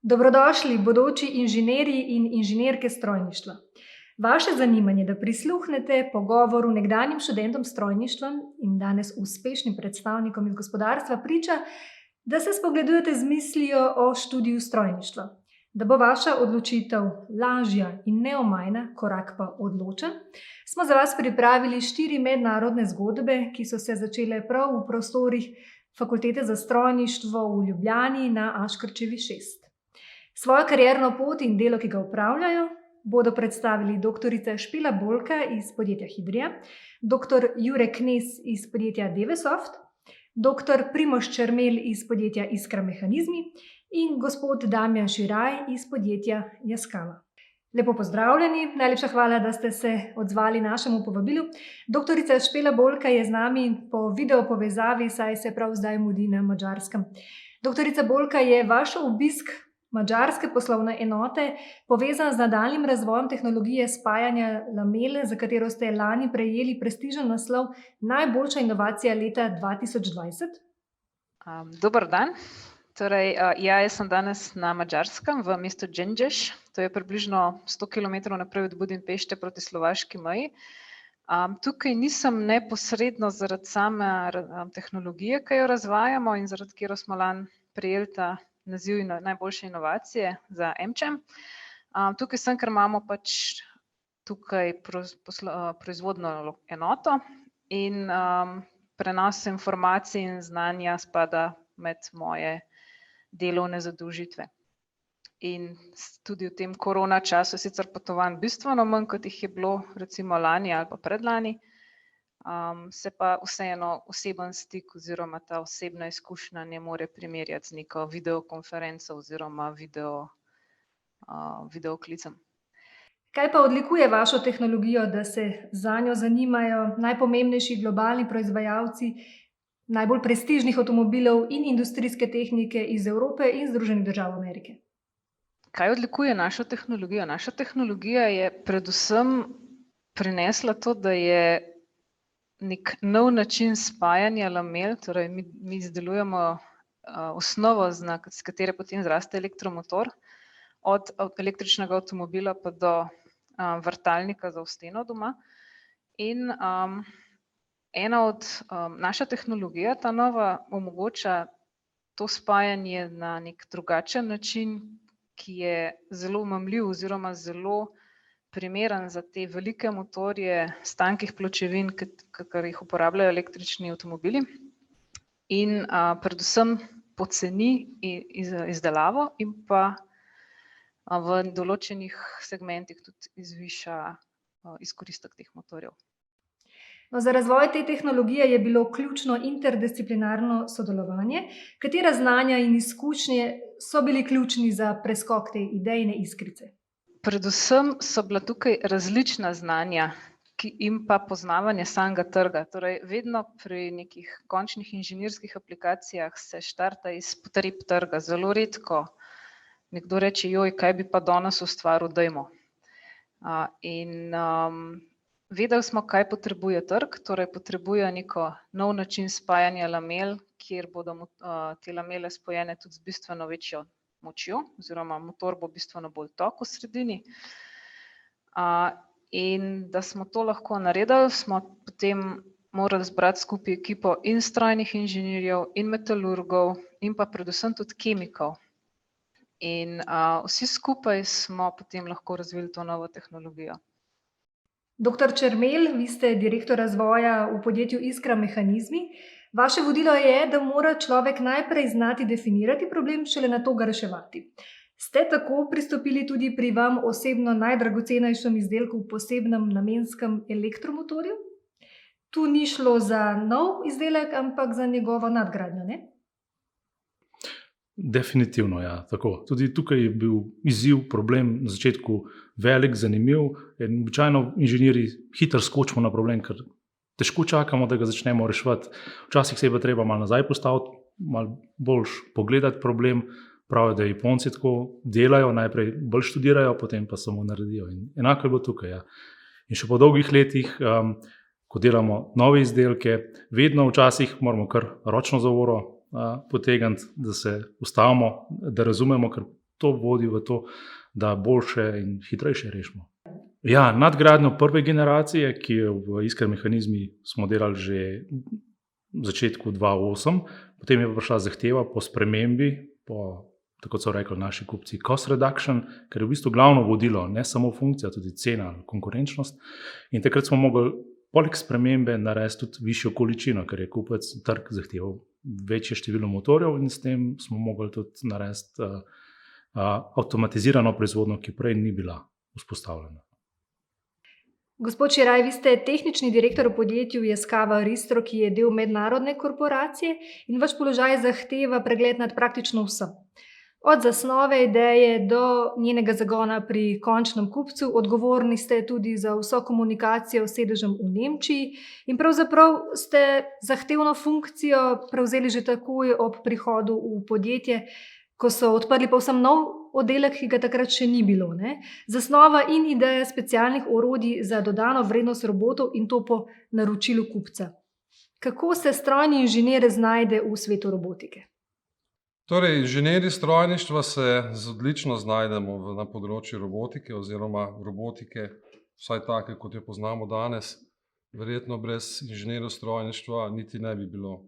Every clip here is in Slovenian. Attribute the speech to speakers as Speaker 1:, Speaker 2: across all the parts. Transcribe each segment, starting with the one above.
Speaker 1: Dobrodošli, bodoči inženirji in inženirke strojništva. Vaše zanimanje, da prisluhnete pogovoru nekdanjim študentom strojništva in danes uspešnim predstavnikom iz gospodarstva, priča, da se spogledujete z mislijo o študiju strojništva. Da bo vaša odločitev lažja in neomajna, korak pa odločen, smo za vas pripravili 4 mednarodne zgodbe, ki so se začele prav v prostorih Fakultete za strojništvo v Ljubljani na Aškerčevi 6. Svojo karierno pot in delo, ki ga opravljajo, bodo predstavili dr. Špela Bolka iz podjetja Hidrija, dr. Jure Knez iz podjetja Devesoft, dr. Primož Čermelj iz podjetja Iskra Mehanizmi in gospod Damjan Širaj iz podjetja Yaskawa. Lepo pozdravljeni, najlepša hvala, da ste se odzvali našemu povabilu. Dr. Špela Bolka je z nami po video povezavi, saj se prav zdaj mudi na Madžarskem. Dr. Bolka, je vaš obisk madžarske poslovne enote povezan z nadaljnjim razvojem tehnologije spajanja lamel, za katero ste lani prejeli prestižen naslov Najboljša inovacija leta 2020?
Speaker 2: Dober dan. Torej, jaz sem danes na Madžarskem v mestu Đenđeš. To je približno 100 km naprej od Budimpešte proti slovaški meji. Tukaj nisem neposredno zaradi same tehnologije, ki jo razvajamo in zaradi katero smo lani prejeli ta naziv najboljše inovacije za AmCham. Tukaj sem, ker imamo pač tukaj proizvodno enoto in prenos informacij in znanja spada med moje delovne zadolžitve. In tudi v tem korona času je sicer potovanj bistveno manj, kot jih je bilo recimo lani ali pa predlani, se pa vseeno oseben stik oziroma ta osebna izkušnja ne more primerjati z neko videokonferenco oziroma videoklicem.
Speaker 1: Kaj pa odlikuje vašo tehnologijo, da se zanjo zanimajo najpomembnejši globalni proizvajalci najbolj prestižnih avtomobilov in industrijske tehnike iz Evrope in Združenih držav Amerike?
Speaker 2: Kaj odlikuje našo tehnologijo? Naša tehnologija je predvsem prinesla to, da je nek nov način spajanja lamel, torej mi izdelujemo osnovo, s katere potem zraste elektromotor, od električnega avtomobila pa do vrtalnika za v steno doma. In naša tehnologija, ta nova, omogoča to spajanje na nek drugačen način, ki je zelo omamljiv oziroma zelo primeren za te velike motorje s tankih pločevin, kakor jih uporabljajo električni avtomobili, in predvsem poceni izdelavo in pa v določenih segmentih tudi izviša izkoristek teh motorjev.
Speaker 1: No, za razvoj te tehnologije je bilo ključno interdisciplinarno sodelovanje. Katera znanja in izkušnje so bili ključni za preskok te idejne iskrice?
Speaker 2: Predvsem so bila tukaj različna znanja in pa poznavanje samega trga. Torej, vedno pri nekih končnih inženirskih aplikacijah se štarta iz potreb trga. Zelo redko nekdo reče, joj, kaj bi pa danes ustvaril, dajmo. Vedeli smo, kaj potrebuje trg, torej potrebuje neko nov način spajanja lamel, kjer bodo te lamele spojene tudi z bistveno večjo močjo, oziroma motor bo bistveno bolj tok v sredini. In da smo to lahko naredili, smo potem morali zbrati skupaj ekipo in strojnih inženirjev in metalurgov in pa predvsem tudi kemikov. In vsi skupaj smo potem lahko razvili to novo tehnologijo.
Speaker 1: Dr. Čermelj, vi ste direktor razvoja v podjetju Iskra Mehanizmi. Vaše vodilo je, da mora človek najprej znati definirati problem, šele nato ga reševati. Ste tako pristopili tudi pri vam osebno najdragocenejšem izdelku v posebnem namenskem elektromotorju? Tu ni šlo za nov izdelek, ampak za njegovo nadgradnjo, ne?
Speaker 3: Definitivno, ja, tako. Tudi tukaj je bil izziv, problem na začetku velik, zanimiv. Običajno inženirji hitro skočimo na problem, ker težko čakamo, da ga začnemo reševati. Včasih se je pa treba malo nazaj postaviti, malo bolj pogledati problem. Pravijo, da Japonci tako delajo, najprej bolj študirajo, potem pa samo naredijo. In enako je bilo tukaj, ja. In še po dolgih letih, ko delamo nove izdelke, vedno včasih moramo kar ročno zavoro potegniti, da se ustavimo, da razumemo, ker to vodi v to, da boljše in hitrejše rešimo. Ja, nadgradnjo prve generacije, ki je v Iskra mehanizmi smo delali že v začetku 2008, potem je prišla zahteva po spremembi, tako so rekli naši kupci, cost reduction, ker je v bistvu glavno vodilo, ne samo funkcija, tudi cena, konkurenčnost. In takrat smo mogli poleg spremembe narediti tudi višjo količino, ker je kupec trg zahteval večje število motorjev in s tem smo mogli tudi narediti avtomatizirano proizvodnjo, ki prej ni bila vzpostavljena.
Speaker 1: Gospod Širaj, vi ste tehnični direktor v podjetju Yaskawa Ristro, ki je del mednarodne korporacije in vaš položaj zahteva pregled nad praktično vsem. Od zasnove ideje do njenega zagona pri končnem kupcu, odgovorni ste tudi za vso komunikacijo s sedežem v Nemčiji in pravzaprav ste zahtevno funkcijo prevzeli že takoj ob prihodu v podjetje, ko so odprli povsem nov oddelek, ki ga takrat še ni bilo. Zasnova in ideja specialnih orodij za dodano vrednost robotov in to po naročilu kupca. Kako se strojni inženir znajde v svetu robotike?
Speaker 4: Torej, inženirji strojništva se odlično znajdemo na področju robotike oziroma robotike, vsaj take, kot jo poznamo danes. Verjetno brez inženirjev strojništva niti ne bi bilo.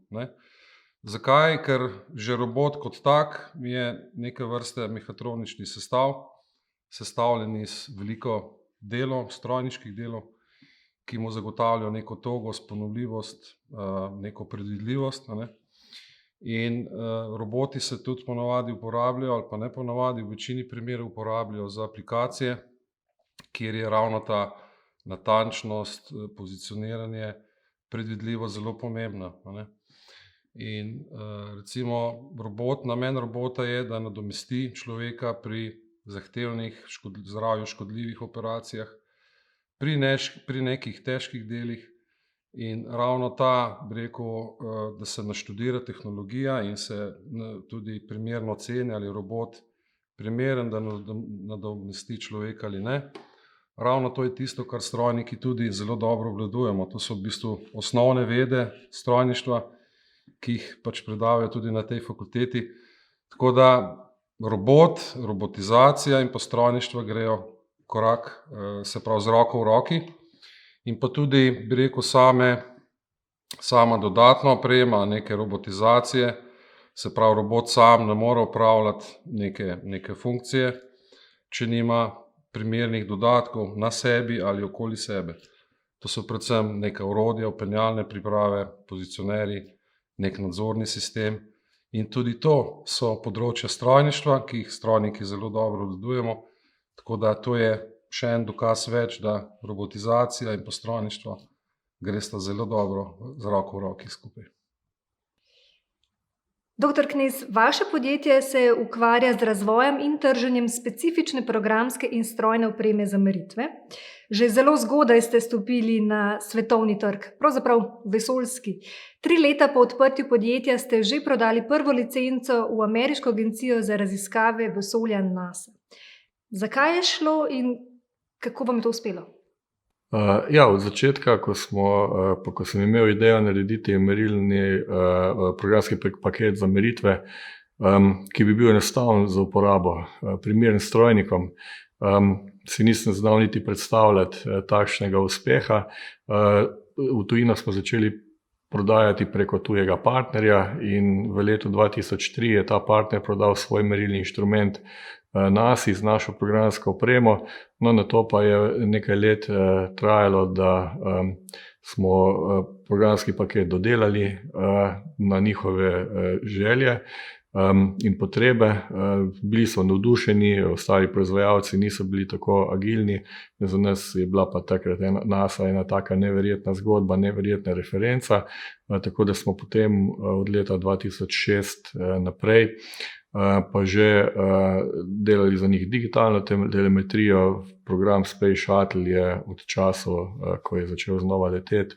Speaker 4: Zakaj? Ker že robot kot tak je neke vrste mehatronični sestavljen iz veliko delov, strojniških delov, ki mu zagotavljajo neko togost, ponovljivost, neko predvidljivost. In roboti se tudi ponavadi uporabljajo ali pa ne ponavadi, v večini primerov uporabljajo za aplikacije, kjer je ravno ta natančnost, pozicioniranje, predvidljivost zelo pomembna. In recimo namen robota je, da nadomesti človeka pri zahtevnih, zdravju škodljivih operacijah, pri nekih težkih delih. In ravno ta, bi rekel, da se naštudira tehnologija in se tudi primerno ceni, ali je robot primeren, da nadomesti človeka ali ne. Ravno to je tisto, kar strojniki tudi zelo dobro obvladujemo. To so v bistvu osnovne vede strojništva, ki jih pač predavajo tudi na tej fakulteti. Tako da robotizacija in pa strojništvo grejo korak, se pravi z roko v roki. In pa tudi, bi rekel, sama dodatna oprema, neke robotizacije, se pravi, robot sam ne more opravljati neke funkcije, če nima primernih dodatkov na sebi ali okoli sebe. To so predvsem neka orodja, vpenjalne priprave, pozicionerji, nek nadzorni sistem. In tudi to so področja strojništva, ki jih strojniki zelo dobro obvladujemo. Tako da to je še en dokaz več, da robotizacija in strojništvo gresta zelo dobro z roko v roki skupaj.
Speaker 1: Doktor Knez, vaše podjetje se ukvarja z razvojem in trženjem specifične programske in strojne opreme za meritve. Že zelo zgodaj ste stopili na svetovni trg, pravzaprav vesoljski. 3 leta po odprtju podjetja ste že prodali prvo licenco v ameriško agencijo za raziskave vesolja NASA. Zakaj je šlo in kako vam je to uspelo?
Speaker 5: Od začetka, ko sem imel idejo narediti merilni programski paket za meritve, ki bi bil enostaven za uporabo, primeren strojnikom, si nisem znal niti predstavljati takšnega uspeha. V tujino smo začeli prodajati preko tujega partnerja in v letu 2003 je ta partner prodal svoj merilni inštrument NASI z našo programsko opremo. Na to pa je nekaj let trajalo, da smo programski paket dodelali na njihove želje in potrebe. Bili so navdušeni, ostali proizvajalci niso bili tako agilni. Za nas je bila pa takrat NASA ena taka neverjetna zgodba, neverjetna referenca, tako da smo potem od leta 2006 naprej pa že delali za njih digitalno telemetrijo. Program Space Shuttle je od času, ko je začel znova leteti,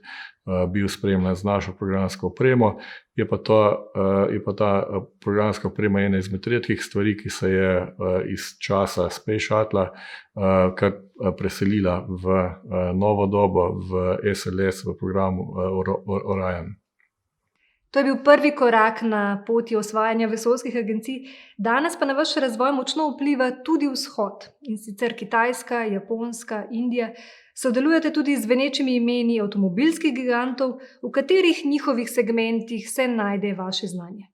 Speaker 5: bil spremljan z našo programsko opremo. Je pa ta programska oprema ena izmed redkih stvari, ki se je iz časa Space Shuttle kar preselila v novo dobo, v SLS, v programu Orion.
Speaker 1: To je bil prvi korak na poti osvajanja vesoljskih agencij, danes pa na vaš razvoj močno vpliva tudi vzhod, in sicer Kitajska, Japonska, Indija. Sodelujete tudi z zvenečimi imeni avtomobilskih gigantov, v katerih njihovih segmentih se najde vaše znanje.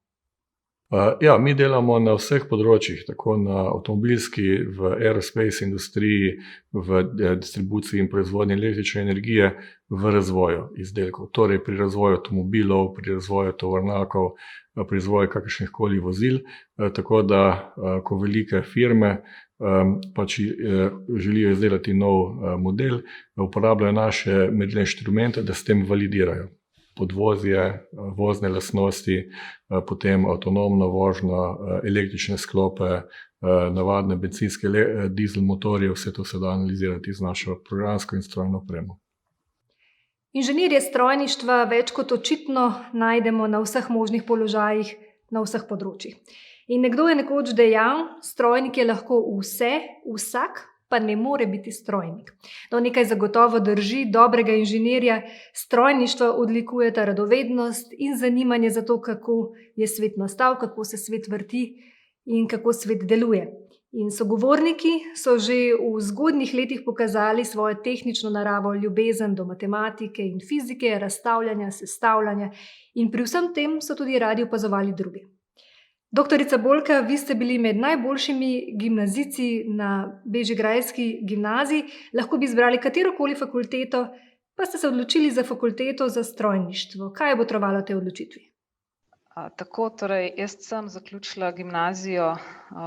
Speaker 5: Ja, mi delamo na vseh področjih, tako na avtomobilski, v aerospace industriji, v distribuciji in proizvodnji električne energije, v razvoju izdelkov. Torej pri razvoju avtomobilov, pri razvoju tovornjakov, pri razvoju kakršnihkoli vozil. Tako da, ko velike firme pač želijo izdelati nov model, uporabljajo naše merilne inštrumente, da s tem validirajo podvozje, vozne lastnosti, potem avtonomno vožnjo, električne sklope, navadne bencinske dizel motorje, vse to se da analizirati z našo programsko in strojno opremo.
Speaker 1: Inženirje strojništva več kot očitno najdemo na vseh možnih položajih, na vseh področjih. In nekdo je nekoč dejal, strojnik je lahko vse, vsak pa ne more biti strojnik. No, nekaj zagotovo drži, dobrega inženirja strojništva odlikujeta radovednost in zanimanje za to, kako je svet nastal, kako se svet vrti in kako svet deluje. In sogovorniki so že v zgodnjih letih pokazali svojo tehnično naravo, ljubezen do matematike in fizike, razstavljanja, sestavljanja, in pri vsem tem so tudi radi opazovali druge. Doktorica Bolka, vi ste bili med najboljšimi gimnazijci na bežigrajski gimnaziji, lahko bi izbrali katerokoli fakulteto, pa ste se odločili za fakulteto za strojništvo. Kaj je botrovalo tej odločitvi?
Speaker 2: Tako, torej jaz sem zaključila gimnazijo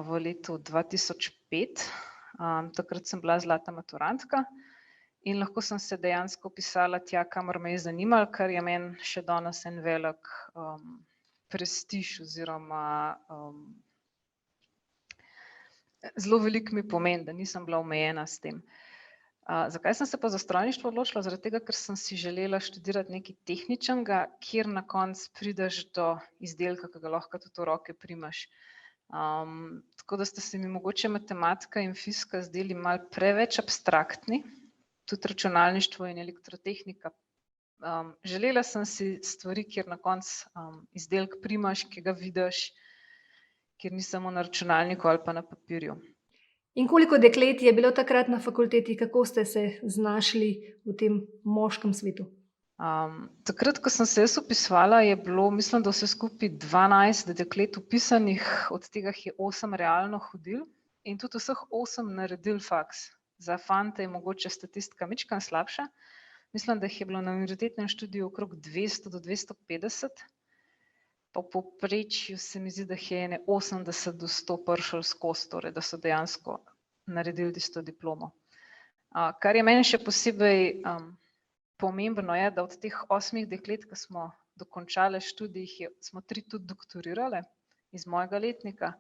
Speaker 2: v letu 2005, takrat sem bila zlata maturantka in lahko sem se dejansko vpisala tja, kamor me je zanimalo, kar je meni še danes en velik prestiž oziroma zelo veliko mi pomeni, da nisem bila omejena s tem. Zakaj sem se pa za strojništvo odločila? Zaradi tega, ker sem si želela študirati nekaj tehničnega, kjer na koncu prideš do izdelka, ki ga lahko tudi v roke primaš. Tako da sta se mi mogoče matematika in fizika zdeli malo preveč abstraktni, tudi računalništvo in elektrotehnika. Želela sem si stvari, kjer na koncu izdelek primaš, ki ga vidiš, kjer ni samo na računalniku ali pa na papirju.
Speaker 1: In koliko deklet je bilo takrat na fakulteti, kako ste se znašli v tem moškem svetu?
Speaker 2: Takrat, ko sem se jaz vpisovala, je bilo, mislim, da vse skupaj 12 deklet vpisanih, od tega je 8 realno hodil in tudi vseh 8 naredil faks. Za fante je mogoče statistika mičkan slabša. Mislim, da jih je bilo na univerzitetnem študiju okrog 200 do 250, pa v povprečju se mi zdi, da je 80 do 100 prišli skozi, torej da so dejansko naredili tisto diplomo. Kar je meni še posebej pomembno je, da od teh 8 deklet, ki smo dokončale študij, smo 3 tudi doktorirale iz mojega letnika,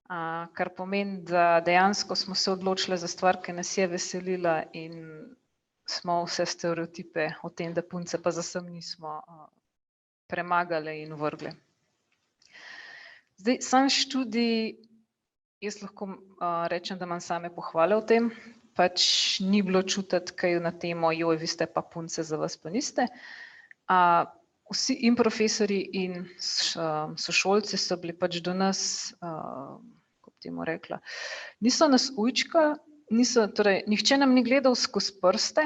Speaker 2: kar pomeni, da dejansko smo se odločile za stvar, ki nas je veselila in smo vse stereotipe o tem, da punce pa zasem nismo premagale in vrgle. Zdaj, sam študij, jaz lahko rečem, da imam same pohvale o tem, pač ni bilo čutiti kaj na temo, joj, vi ste pa punce, za vas pa niste. Vsi in profesorji in sošolci so bili pač do nas, kako bi temu rekla, niso nas ujčkali, torej, nihče nam ni gledal skozi prste,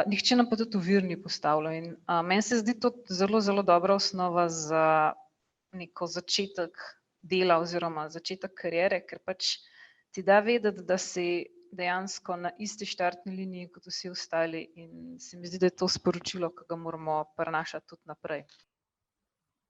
Speaker 2: nihče nam pa tudi ovir ni postavljal. In meni se zdi to zelo, zelo dobra osnova za neko začetek dela oziroma začetek kariere, ker pač ti da vedeti, da si dejansko na isti štartni liniji kot vsi ostali in se mi zdi, da je to sporočilo, ki ga moramo prenašati tudi naprej.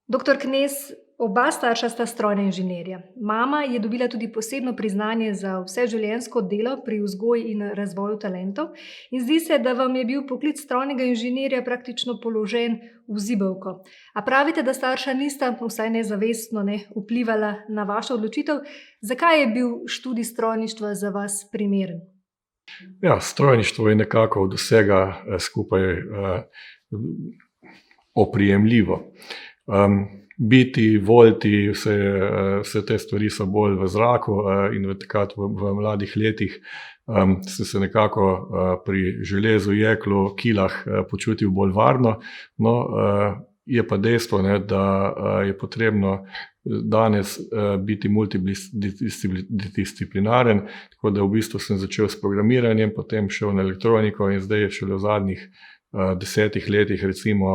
Speaker 1: Doktor Knez, oba starša sta strojna inženirja. Mama je dobila tudi posebno priznanje za vseživljenjsko delo pri vzgoji in razvoju talentov in zdi se, da vam je bil poklic strojnega inženirja praktično položen v zibelko. A pravite, da starša nista, vsaj nezavestno, vplivala na vašo odločitev. Zakaj je bil študij strojništva za vas primeren?
Speaker 5: Ja, strojništvo je nekako od vsega skupaj oprijemljivo. Biti, voliti, vse te stvari so bolj v zraku in takrat v mladih letih se nekako pri železu, jeklu, kilah počutil bolj varno. No, Je pa dejstvo, ne, da je potrebno danes biti multidisciplinaren, tako da v bistvu sem začel s programiranjem, potem šel na elektroniko in zdaj šele v zadnjih 10 letih recimo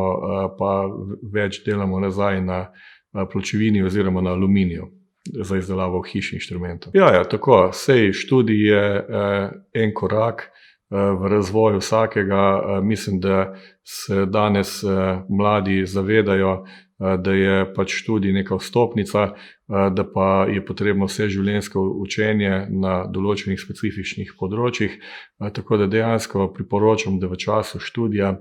Speaker 5: pa več delamo nazaj na pločevini oziroma na aluminiju za izdelavo hiš inštrumentov. Ja, tako, sej študij je en korak v razvoju vsakega. Mislim, da se danes mladi zavedajo, da je pač študij neka vstopnica, da pa je potrebno vseživljenjsko učenje na določenih specifičnih področjih. Tako da dejansko priporočam, da v času študija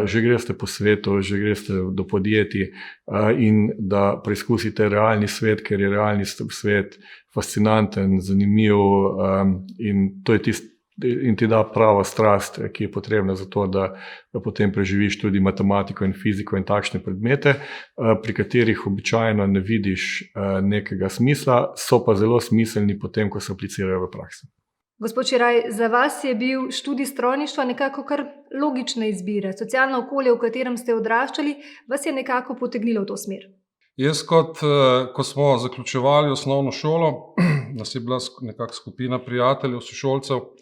Speaker 5: že greste po svetu, že greste do podjetij in da preizkusite realni svet, ker je realni svet fascinanten, zanimiv in to je in ti da prava strast, ki je potrebna za to, da potem preživiš tudi matematiko in fiziko in takšne predmete, pri katerih običajno ne vidiš nekega smisla, so pa zelo smiselni potem, ko se aplicirajo v praksi.
Speaker 1: Gospod Čeraj, za vas je bil študij strojništva nekako kar logična izbira. Socialno okolje, v katerem ste odraščali, vas je nekako potegnilo v to smer.
Speaker 4: Jaz ko smo zaključevali osnovno šolo, nas je bila nekako skupina prijateljev, sošolcev,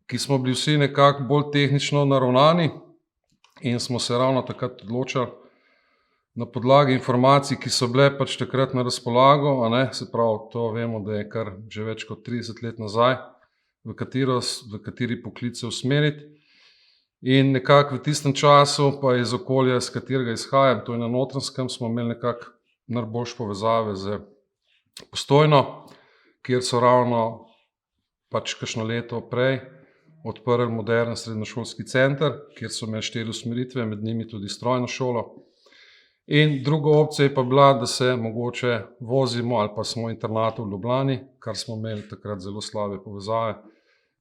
Speaker 4: ki smo bili vsi nekako bolj tehnično naravnani in smo se ravno takrat odločili na podlagi informacij, ki so bile pač takrat na razpolago, se pravi, to vemo, da je kar že več kot 30 let nazaj, v kateri poklic se usmeriti. In nekako v tistem času, pa iz okolja, z katerega izhajam, to je na Notranjskem, smo imeli nekako najboljše povezave z Postojno, kjer so ravno pač kakšno leto prej odprli moderen srednješolski center, kjer so imeli 4 usmeritve, med njimi tudi strojno šolo. In druga opcija je pa bila, da se mogoče vozimo ali pa smo v internatu v Ljubljani, kar smo imeli takrat zelo slabe povezave,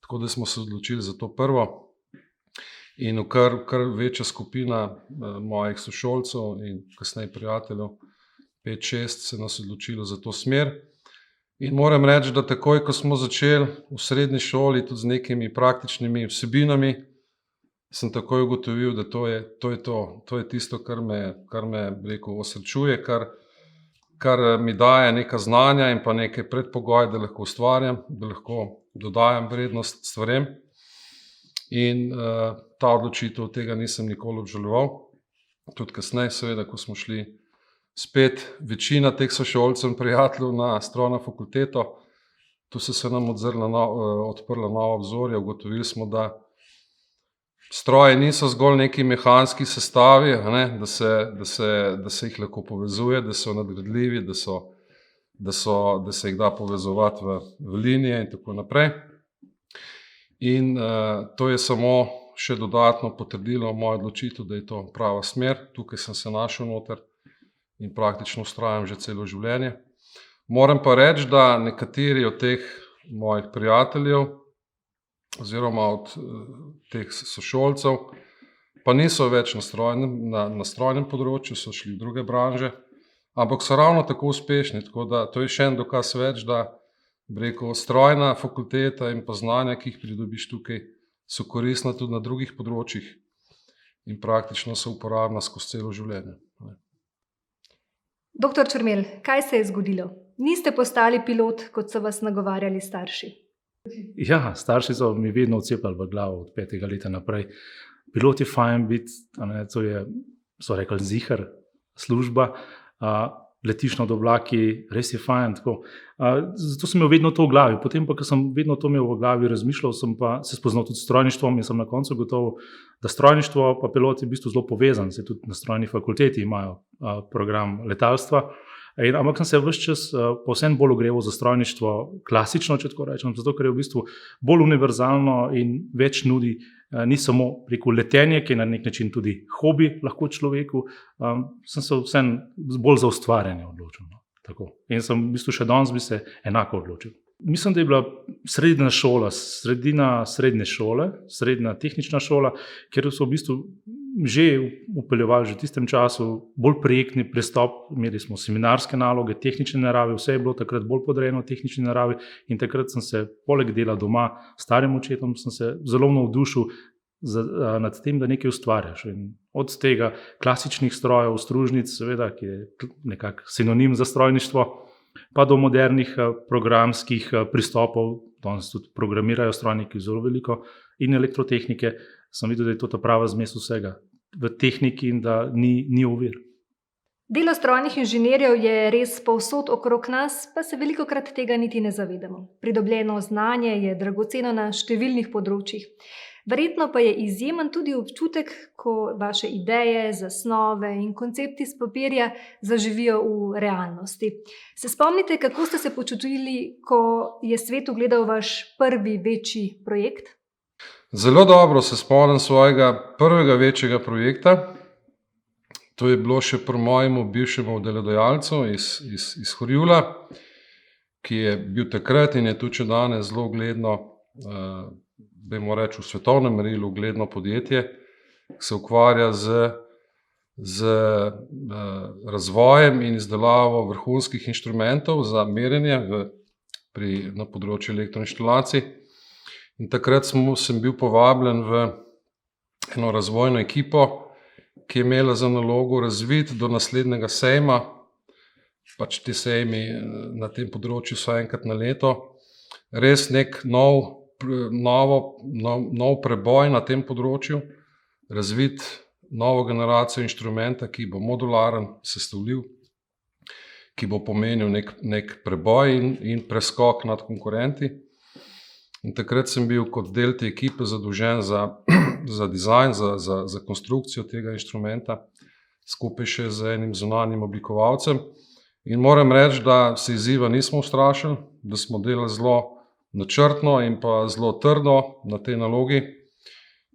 Speaker 4: tako da smo se odločili za to prvo. In kar večja skupina mojih sošolcev in kasneje prijateljev, 5-6, se nas odločilo za to smer. In moram reči, da takoj, ko smo začeli v srednji šoli tudi z nekimi praktičnimi vsebinami, sem takoj ugotovil, da to je tisto, kar me osrečuje, kar mi daje neka znanja in pa neke predpogoje, da lahko ustvarjam, da lahko dodajam vrednost stvarem. In ta odločitev, tega nisem nikoli obžaloval. Tudi kasneje, seveda, ko smo šli spet večina teh sošolcev in prijateljev na strojno fakulteto, tu so se nam odprla nova obzorja, ugotovili smo, da stroji niso zgolj neki mehanski sestavi, da se jih lahko povezuje, da so nadgradljivi, da se jih da povezovati v linije in tako naprej. In to je samo še dodatno potrdilo mojo odločitev, da je to prava smer. Tukaj sem se našel noter in praktično vztrajam že celo življenje. Moram pa reči, da nekateri od teh mojih prijateljev oziroma od teh sošolcev pa niso več na strojnem področju, so šli v druge branže, ampak so ravno tako uspešni, tako da to je še en dokaz več, da strojna fakulteta in pa znanja, ki jih pridobiš tukaj, so koristna tudi na drugih področjih in praktično so uporabna skozi celo življenje.
Speaker 1: Doktor Čermelj, kaj se je zgodilo? Niste postali pilot, kot so vas nagovarjali starši?
Speaker 3: Ja, starši so mi vedno vcepali v glavo od 5. leta naprej. Pilot je fajn biti, to je, so rekli, zihar, služba, letiš nad oblaki, res je fajn. Zato sem imel vedno to v glavi. Potem pa, ko sem vedno to imel v glavi, razmišljal, sem pa se spoznal tudi s strojništvom in sem na koncu gotovo, da strojništvo pa pilot je v bistvu zelo povezan. Se tudi na strojni fakulteti imajo program letalstva. Ampak sem se ves čas povsem bolj ogreval za strojništvo klasično, če tako rečem, zato ker je v bistvu bolj univerzalno in več nudi, ni samo preko letenja, ki je na nek način tudi hobi lahko človeku, sem se vsem bolj za ustvarjanje odločil. Tako. In sem v bistvu še danes bi se enako odločil. Mislim, da je bila srednja šola, sredina srednje šole, srednja tehnična šola, kjer so v bistvu že upeljevali že v tistem času bolj projektni pristop, imeli smo seminarske naloge, tehnične narave, vse je bilo takrat bolj podrejeno tehnični naravi in takrat sem se poleg dela doma s starim očetom sem se zelo navdušil nad tem, da nekaj ustvarjaš. In od tega klasičnih strojev, stružnic, seveda, ki je nekako sinonim za strojništvo, pa do modernih programskih pristopov, danes tudi programirajo strojniki zelo veliko, in elektrotehnike, sem videl, da je to ta prava zmes vsega v tehniki in da ni ovir.
Speaker 1: Delo strojnih inženirjev je res povsod okrog nas, pa se velikokrat tega niti ne zavedamo. Pridobljeno znanje je dragoceno na številnih področjih. Verjetno pa je izjemen tudi občutek, ko vaše ideje, zasnove in koncepti s papirja zaživijo v realnosti. Se spomnite, kako ste se počutili, ko je svet ugledal vaš prvi večji projekt?
Speaker 4: Zelo dobro se spomnim svojega prvega večjega projekta. To je bilo še pri mojemu bivšemu delodajalcu iz Horjula, ki je bil takrat in je tudi še danes zelo ugledno, dajmo reči v svetovnem merilu ugledno podjetje, ki se ukvarja z razvojem in izdelavo vrhunskih inštrumentov za merjenje na področju elektroinštalacij. In takrat sem bil povabljen v eno razvojno ekipo, ki je imela za nalogo razviti do naslednjega sejma, pač ti sejmi na tem področju so enkrat na leto, res nek nov preboj na tem področju, razviti novo generacijo inštrumenta, ki bo modularen, sestavljiv, ki bo pomenil nek preboj in preskok nad konkurenti. In takrat sem bil kot del te ekipe zadolžen za dizajn, za konstrukcijo tega inštrumenta, skupaj še z enim zunanjim oblikovalcem. In moram reči, da se izziva nismo ustrašili, da smo delali zelo načrtno in pa zelo trdno na tej nalogi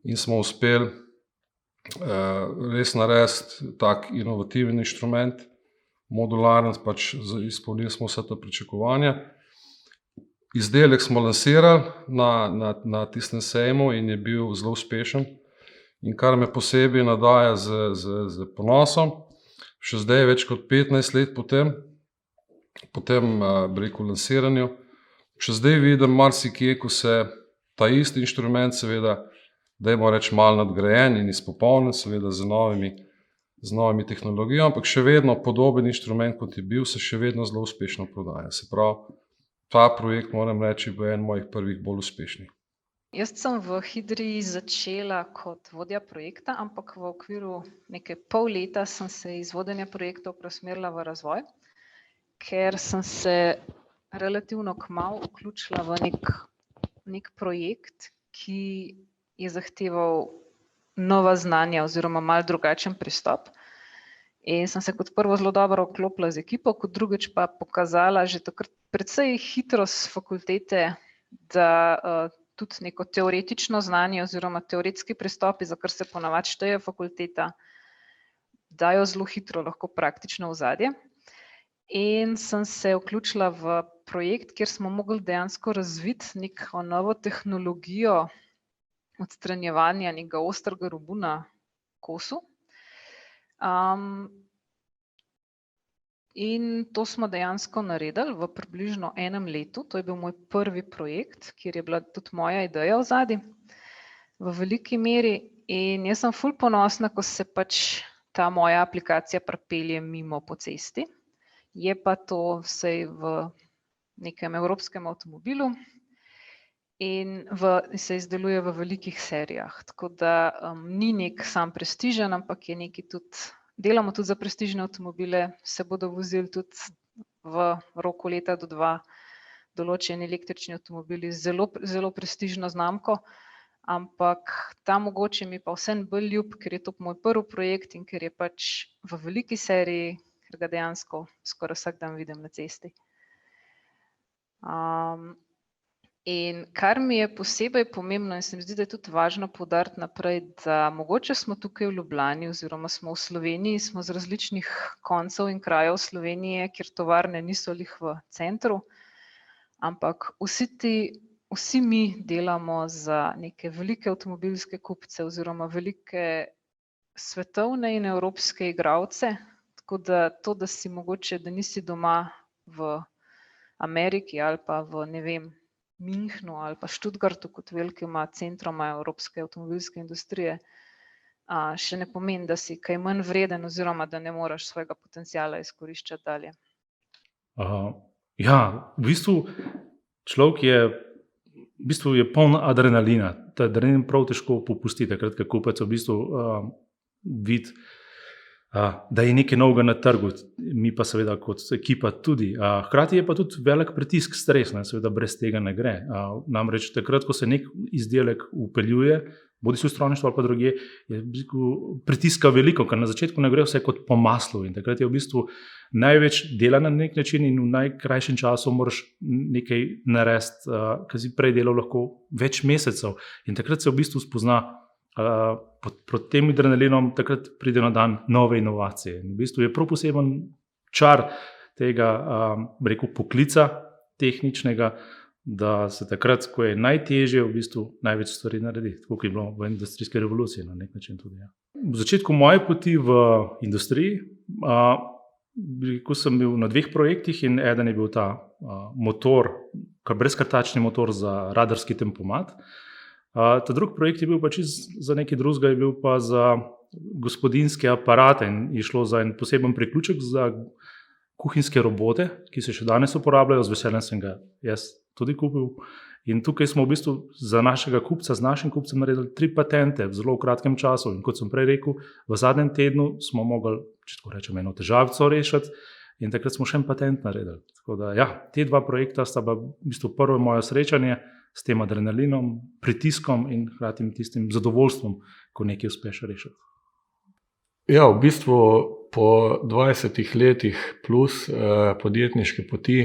Speaker 4: in smo uspeli res narediti tak inovativen inštrument, modularen, pač izpolnili smo vsa ta pričakovanja. Izdelek smo lansirali na tistem sejmu in je bil zelo uspešen. In kar me posebej navdaja z ponosom, še zdaj več kot 15 let po tem lansiranju, še zdaj vidim marsikje, ko se ta isti inštrument, seveda, dajmo reči malo nadgrajen in izpopolnjen, seveda z novimi tehnologijami, ampak še vedno podoben inštrument, kot je bil, se še vedno zelo uspešno prodaja. Se pravi, ta projekt, moram reči, bo eden mojih prvih bolj uspešnih.
Speaker 2: Jaz sem v Hidrii začela kot vodja projekta, ampak v okviru nekaj pol leta sem se iz vodenja projektov preusmerila v razvoj, ker sem se relativno kmalu vključila v nek projekt, ki je zahteval nova znanja oziroma malo drugačen pristop. In sem se kot prvo zelo dobro vklopila z ekipo, kot drugič pa pokazala že takrat precej hitro s fakultete, da tudi neko teoretično znanje oziroma teoretski pristopi, za kar se ponavadi šteje fakulteta, dajo zelo hitro lahko praktično v ozadje. In sem se vključila v projekt, kjer smo mogli dejansko razviti neko novo tehnologijo odstranjevanja nekega ostrega robu na kosu. In to smo dejansko naredili v približno enem letu. To je bil moj prvi projekt, kjer je bila tudi moja ideja v zadaj v veliki meri. In jaz sem ful ponosna, ko se pač ta moja aplikacija pripelje mimo po cesti. Je pa to vsaj v nekem evropskem avtomobilu in se izdeluje v velikih serijah. Tako da ni nek sam prestižen, ampak je nekaj tudi, delamo tudi za prestižne avtomobile, se bodo vozili tudi v roku leta do 2 določeni električni avtomobili z zelo prestižno znamko, ampak ta mogoče mi pa vseeno bolj ljub, ker je to moj prvi projekt in ker je pač v veliki seriji, ker ga dejansko skoraj vsak dan vidim na cesti. In kar mi je posebej pomembno in se mi zdi, da je tudi važno poudariti naprej, da mogoče smo tukaj v Ljubljani oziroma smo v Sloveniji, smo z različnih koncev in krajev Slovenije, kjer tovarne niso lih v centru, ampak vsi mi delamo za neke velike avtomobilske kupce oziroma velike svetovne in evropske igralce, tako da to, da si mogoče, da nisi doma v Ameriki ali pa v, ne vem, Münchnu ali pa Stuttgartu kot velikima centroma evropske avtomobilske industrije, še ne pomeni, da si kaj manj vreden oziroma da ne moreš svojega potenciala izkoriščati dalje.
Speaker 3: Ja, v bistvu človek je poln adrenalina. Ta adrenalin prav težko popusti, takrat, ko kupec v bistvu vidi, da je nekaj novega na trgu, mi pa seveda kot ekipa tudi. Hkrati je pa tudi velik pritisk, stres, seveda brez tega ne gre. Namreč takrat, ko se nek izdelek upeljuje, bodi si v strojništvu ali pa drugje, je pritiska veliko, ker na začetku ne gre vse kot po maslu in takrat je v bistvu največ dela na nek način in v najkrajšem času moraš nekaj narediti, kar si prej delal lahko več mesecev in takrat se v bistvu spozna pod tem adrenalinom, takrat pride na dan nove inovacije. In v bistvu je prav poseben čar tega, rekel, poklica tehničnega, da se takrat, ko je najtežje, v bistvu največ stvari naredi, tako kot je bilo v industrijski revoluciji na nek način tudi. Ja. V začetku moje poti v industriji, ko sem bil na 2 projektih in eden je bil ta motor, brezkrtačni motor za radarski tempomat. Ta drugi projekt je bil pa čisto za nekaj drugega, je bil pa za gospodinjske aparate in je šlo za en poseben priključek za kuhinjske robote, ki se še danes uporabljajo, z veseljem sem ga jaz tudi kupil. In tukaj smo v bistvu za našega kupca, z našim kupcem naredili 3 patente v zelo kratkem času. In kot sem prej rekel, v zadnjem tednu smo mogli, če tako rečem, eno težavico rešiti in takrat smo še en patent naredili. Tako da, ja, te 2 projekta sta pa v bistvu prvo moje srečanje s tem adrenalinom, pritiskom in hkrati tistim zadovoljstvom, ko nekaj uspeš rešiti.
Speaker 5: Ja, v bistvu po 20 letih plus podjetniške poti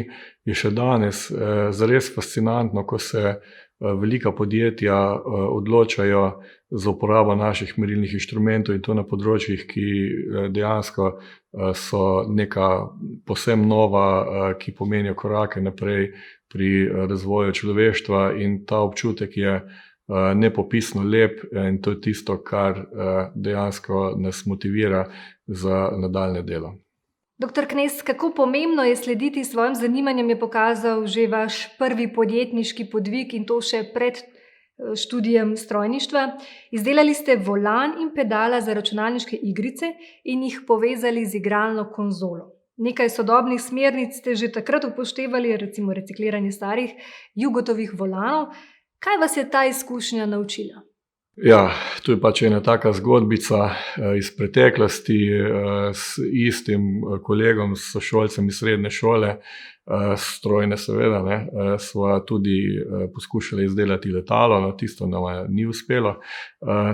Speaker 5: je še danes zares fascinantno, ko se velika podjetja odločajo za uporabo naših merilnih inštrumentov in to na področjih, ki dejansko so neka povsem nova, ki pomenijo korake naprej pri razvoju človeštva in ta občutek je nepopisno lep in to je tisto, kar dejansko nas motivira za nadaljne delo.
Speaker 1: Dr. Knez, kako pomembno je slediti svojim zanimanjem, je pokazal že vaš prvi podjetniški podvig in to še pred študijem strojništva. Izdelali ste volan in pedala za računalniške igrice in jih povezali z igralno konzolo. Nekaj sodobnih smernic ste že takrat upoštevali, recimo recikliranje starih Jugotovih volanov. Kaj vas je ta izkušnja naučila?
Speaker 5: Ja, to je pač ena taka zgodbica iz preteklosti s istim kolegom, s sošolcem iz srednje šole, strojne seveda, sva tudi poskušala izdelati letalo, no tisto nam ni uspelo,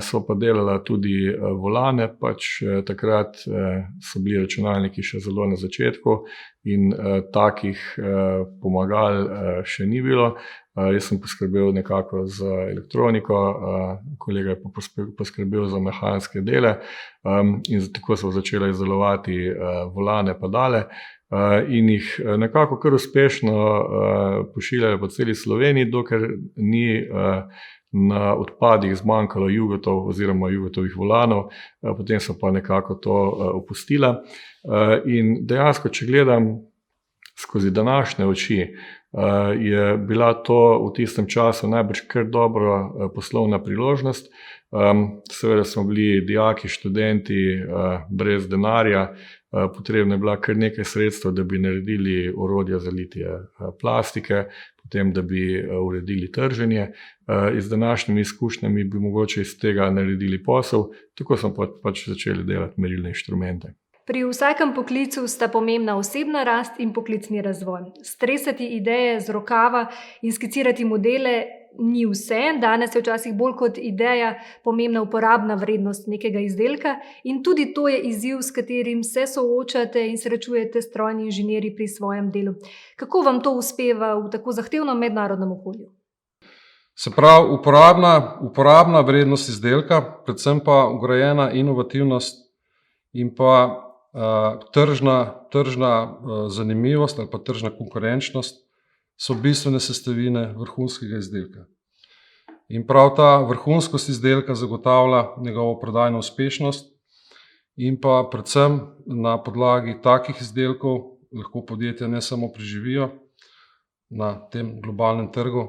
Speaker 5: sva pa delala tudi volane, pač takrat so bili računalniki še zelo na začetku in takih pomagal še ni bilo. Jaz sem poskrbel nekako za elektroniko, kolega je pa poskrbel za mehanske dele in tako smo začeli izdelovati volane, pedale in jih nekako kar uspešno pošiljali po celi Sloveniji, dokler ni na odpadih zmanjkalo Jugotov oziroma Jugotovih volanov, potem so pa nekako to opustila. In dejansko, če gledam skozi današnje oči, je bila to v tistem času najbrž kar dobra poslovna priložnost. Seveda smo bili dijaki, študenti brez denarja, potrebno je bila kar nekaj sredstev, da bi naredili orodja za litje plastike, potem da bi uredili trženje. Z današnjimi izkušnjami bi mogoče iz tega naredili posel, tako smo pač začeli delati merilne inštrumente.
Speaker 1: Pri vsakem poklicu sta pomembna osebna rast in poklicni razvoj. Stresati ideje z rokava in skicirati modele ni vse. Danes je včasih bolj kot ideja pomembna uporabna vrednost nekega izdelka in tudi to je izziv, s katerim se soočate in srečujete strojni inženirji pri svojem delu. Kako vam to uspeva v tako zahtevnem mednarodnem okolju?
Speaker 4: Se pravi, uporabna vrednost izdelka, predvsem pa vgrajena inovativnost in pa tržna zanimivost ali pa tržna konkurenčnost so bistvene sestavine vrhunskega izdelka. In prav ta vrhunskost izdelka zagotavlja njegovo prodajno uspešnost in pa predvsem na podlagi takih izdelkov lahko podjetja ne samo preživijo na tem globalnem trgu,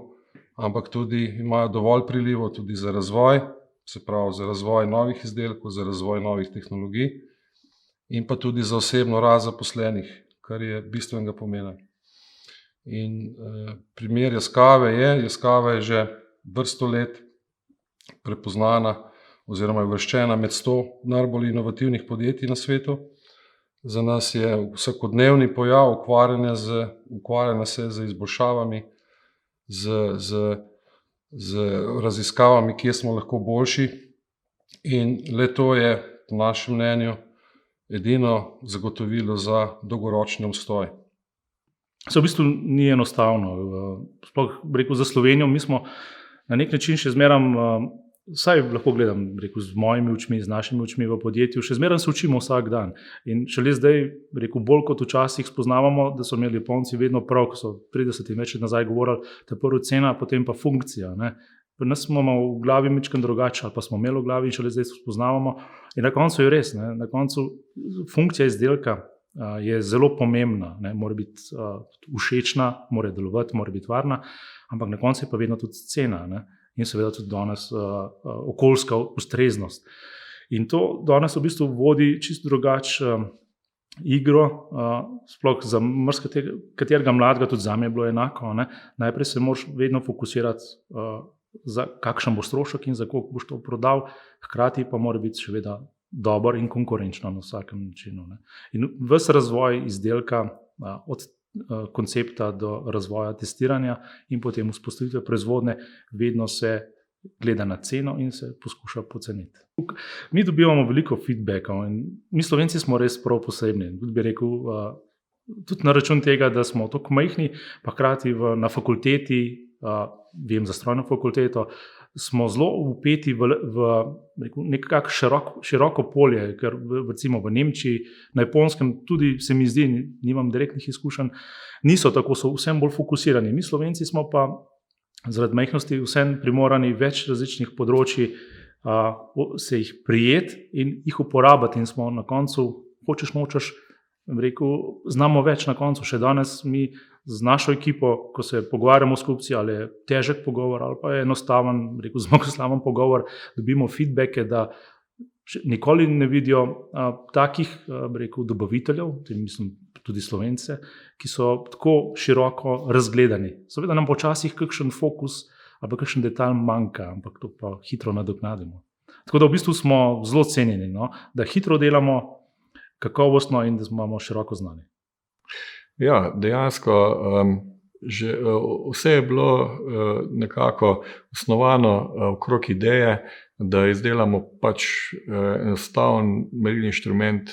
Speaker 4: ampak tudi imajo dovolj prilivov tudi za razvoj, se pravi za razvoj novih izdelkov, za razvoj novih tehnologij in pa tudi za osebno rast zaposlenih, kar je bistvenega pomena. In primer Yaskawe je že vrsto let prepoznana oziroma je uvrščena med 100 najbolj inovativnih podjetij na svetu. Za nas je vsakodnevni pojav ukvarjanja se z izboljšavami, z raziskavami, kje smo lahko boljši, in le to je po našem mnenju edino zagotovilo za dolgoročni obstoj.
Speaker 3: Se v bistvu ni enostavno. Sploh za Slovenijo mi smo na nek način še zmeraj, vsaj lahko gledam z mojimi očmi, z našimi očmi v podjetju, še zmeraj se učimo vsak dan. In šele zdaj, bolj kot včasih spoznavamo, da so imeli Japonci vedno prav, ko so 30 več let nazaj govorili, da prvo cena, potem pa funkcija. Ne. Pri nas smo v glavi majčkeno drugače, ali pa smo imeli v glavi in šele zdaj spoznavamo. In na koncu je res, ne. Na koncu funkcija izdelka je zelo pomembna, ne. Mora biti všečna, mora delovati, mora biti varna, ampak na koncu je pa vedno tudi cena, ne. In seveda tudi danes okoljska ustreznost. In to danes v bistvu vodi čisto drugače igro, sploh za katerega mladega, tudi zame je bilo enako, ne. Najprej se moraš vedno fokusirati, za kakšen bo strošek in za koliko boš to prodal, hkrati pa mora biti seveda dober in konkurenčno na vsakem načinu, ne. In ves razvoj izdelka od koncepta do razvoja testiranja in potem vzpostavitve proizvodnje vedno se gleda na ceno in se poskuša poceniti. Mi dobivamo veliko feedbackov in mi Slovenci smo res prav posebni. Tudi bi rekel, tudi na račun tega, da smo tako majhni, pa hkrati na fakulteti, vem za strojno fakulteto, smo zelo vpeti v nekako široko polje, ker recimo v Nemčiji, na Japonskem tudi se mi zdi, nimam direktnih izkušenj, niso tako, so vsem bolj fokusirani. Mi Slovenci smo pa zaradi majhnosti vsem primorani več različnih področji se jih prijeti in jih uporabiti in smo na koncu, hočeš nočeš, znamo več na koncu. Še danes mi z našo ekipo, ko se pogovarjamo s kupci, ali je težek pogovor ali pa je enostaven, zmagoslavni pogovor, dobimo feedbacke, da nikoli ne vidijo takih dobaviteljev, mislim tudi Slovence, ki so tako široko razgledani. Seveda nam počasih kakšen fokus ali pa kakšen detalj manjka, ampak to pa hitro nadoknadimo. Tako da v bistvu smo zelo cenjeni, no? Da hitro delamo, kakovostno in da imamo široko znanje.
Speaker 5: Ja, dejansko vse je bilo nekako osnovano okrog ideje, da izdelamo pač enostaven merilni inštrument,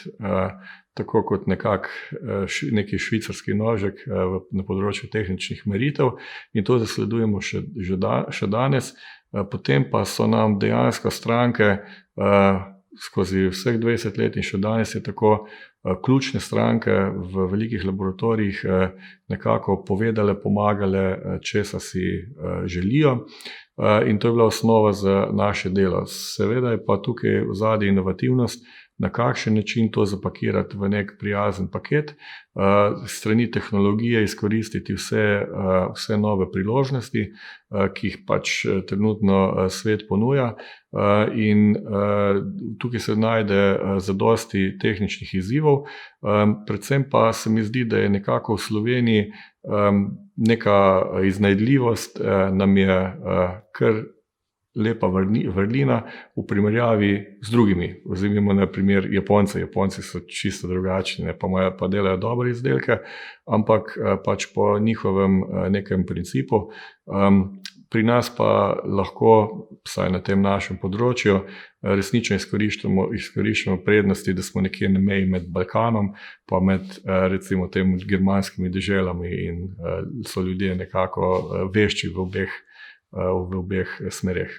Speaker 5: tako kot neki švicarski nožek na področju tehničnih meritev, in to zasledujemo še danes. Potem pa so nam dejansko stranke skozi vseh 20 let in še danes je tako, ključne stranke v velikih laboratorijih nekako povedale, pomagale, česa si želijo, in to je bila osnova za naše delo. Seveda je pa tukaj v zadnji inovativnost, na kakšen način to zapakirati v nek prijazen paket, strani tehnologije izkoristiti vse nove priložnosti, ki jih pač trenutno svet ponuja, in tukaj se najde zadosti tehničnih izzivov, predvsem pa se mi zdi, da je nekako v Sloveniji neka iznajdljivost, nam je kar lepa vrlina v primerjavi z drugimi. Vzemimo na primer Japonce. Japonci so čisto drugačni, pa delajo dobre izdelke, ampak pač po njihovem nekem principu. Pri nas pa lahko, vsaj na tem našem področju, resnično izkoriščamo prednosti, da smo nekje na meji med Balkanom, pa med recimo temi germanskimi deželami in so ljudje nekako vešči v obeh smereh.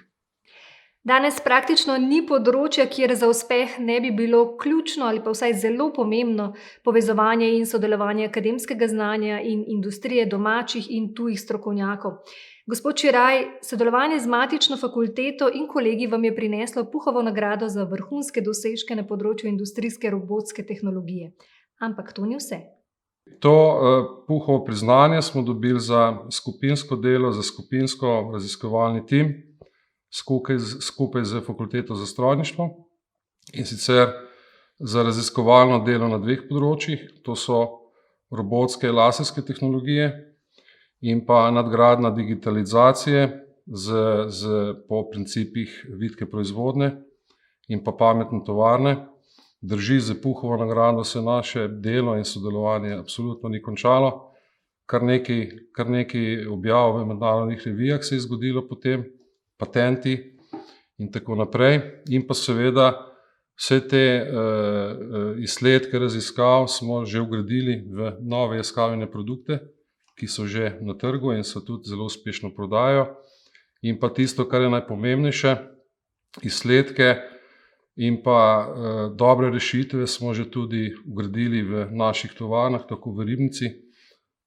Speaker 1: Danes praktično ni področja, kjer za uspeh ne bi bilo ključno ali pa vsaj zelo pomembno povezovanje in sodelovanje akademskega znanja in industrije domačih in tujih strokovnjakov. Gospod Čiraj, sodelovanje z matično fakulteto in kolegi vam je prineslo Puhovo nagrado za vrhunske dosežke na področju industrijske robotske tehnologije. Ampak to ni vse.
Speaker 4: To Puhovo priznanje smo dobili za skupinsko delo, za skupinsko raziskovalni tim skupaj z Fakulteto za strojništvo, in sicer za raziskovalno delo na dveh področjih, to so robotske laserske tehnologije in pa nadgradnja digitalizacije po principih vitke proizvodnje in pa pametne tovarne. Drži, za Puhovo nagrado se naše delo in sodelovanje absolutno ni končalo. Kar nekaj objav v mednarodnih revijah se je zgodilo potem, patenti in tako naprej. In pa seveda vse te izsledke raziskav smo že vgradili v nove jeskavine produkte, ki so že na trgu in se tudi zelo uspešno prodajajo. In pa tisto, kar je najpomembnejše, izsledke in pa dobre rešitve smo že tudi vgradili v naših tovarnah, tako v Ribnici,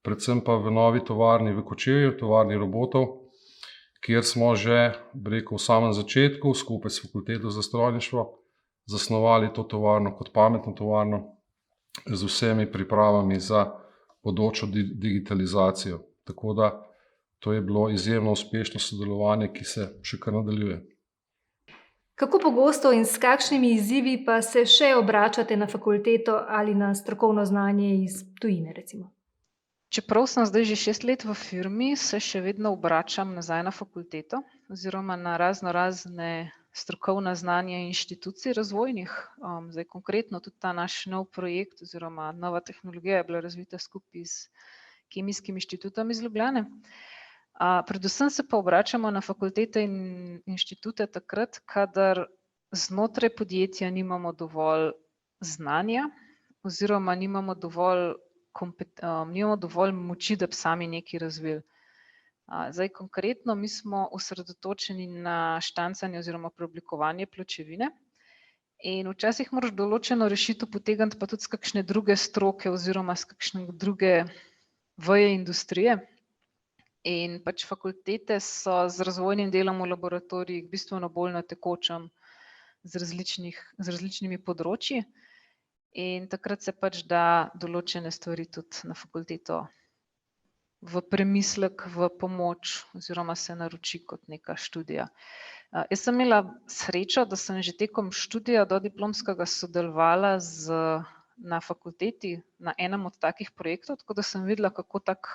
Speaker 4: predvsem pa v novi tovarni v Kočevju, tovarni robotov, kjer smo že, v samem začetku, skupaj s Fakulteto za strojništvo, zasnovali to tovarno kot pametno tovarno z vsemi pripravami za bodočo digitalizacijo. Tako da to je bilo izjemno uspešno sodelovanje, ki se še kar nadaljuje.
Speaker 1: Kako pogosto in s kakšnimi izzivi pa se še obračate na fakulteto ali na strokovno znanje iz tujine, recimo?
Speaker 2: Čeprav sem zdaj že 6 let v firmi, se še vedno obračam nazaj na fakulteto oziroma na razne strokovna znanja inštitucij razvojnih. Zdaj konkretno tudi ta naš nov projekt oziroma nova tehnologija je bila razvita skupaj s Kemijskim inštitutom iz Ljubljane. Predvsem se pa obračamo na fakultete in inštitute takrat, kadar znotraj podjetja nimamo dovolj znanja oziroma nimamo dovolj moči, da bi sami nekaj razvili. Zdaj konkretno mi smo osredotočeni na štancanje oziroma preoblikovanje pločevine in včasih moraš določeno rešitev potegniti pa tudi s kakšne druge stroke oziroma s kakšne druge veje industrije. In pač fakultete so z razvojnim delom v laboratorijih bistveno bolj na tekočem z različnimi področji in takrat se pač da določene stvari tudi na fakulteto v premislek, v pomoč oziroma se naroči kot neka študija. Jaz sem imela srečo, da sem že tekom študija dodiplomskega sodelovala na fakulteti na enem od takih projektov, tako da sem videla, kako tak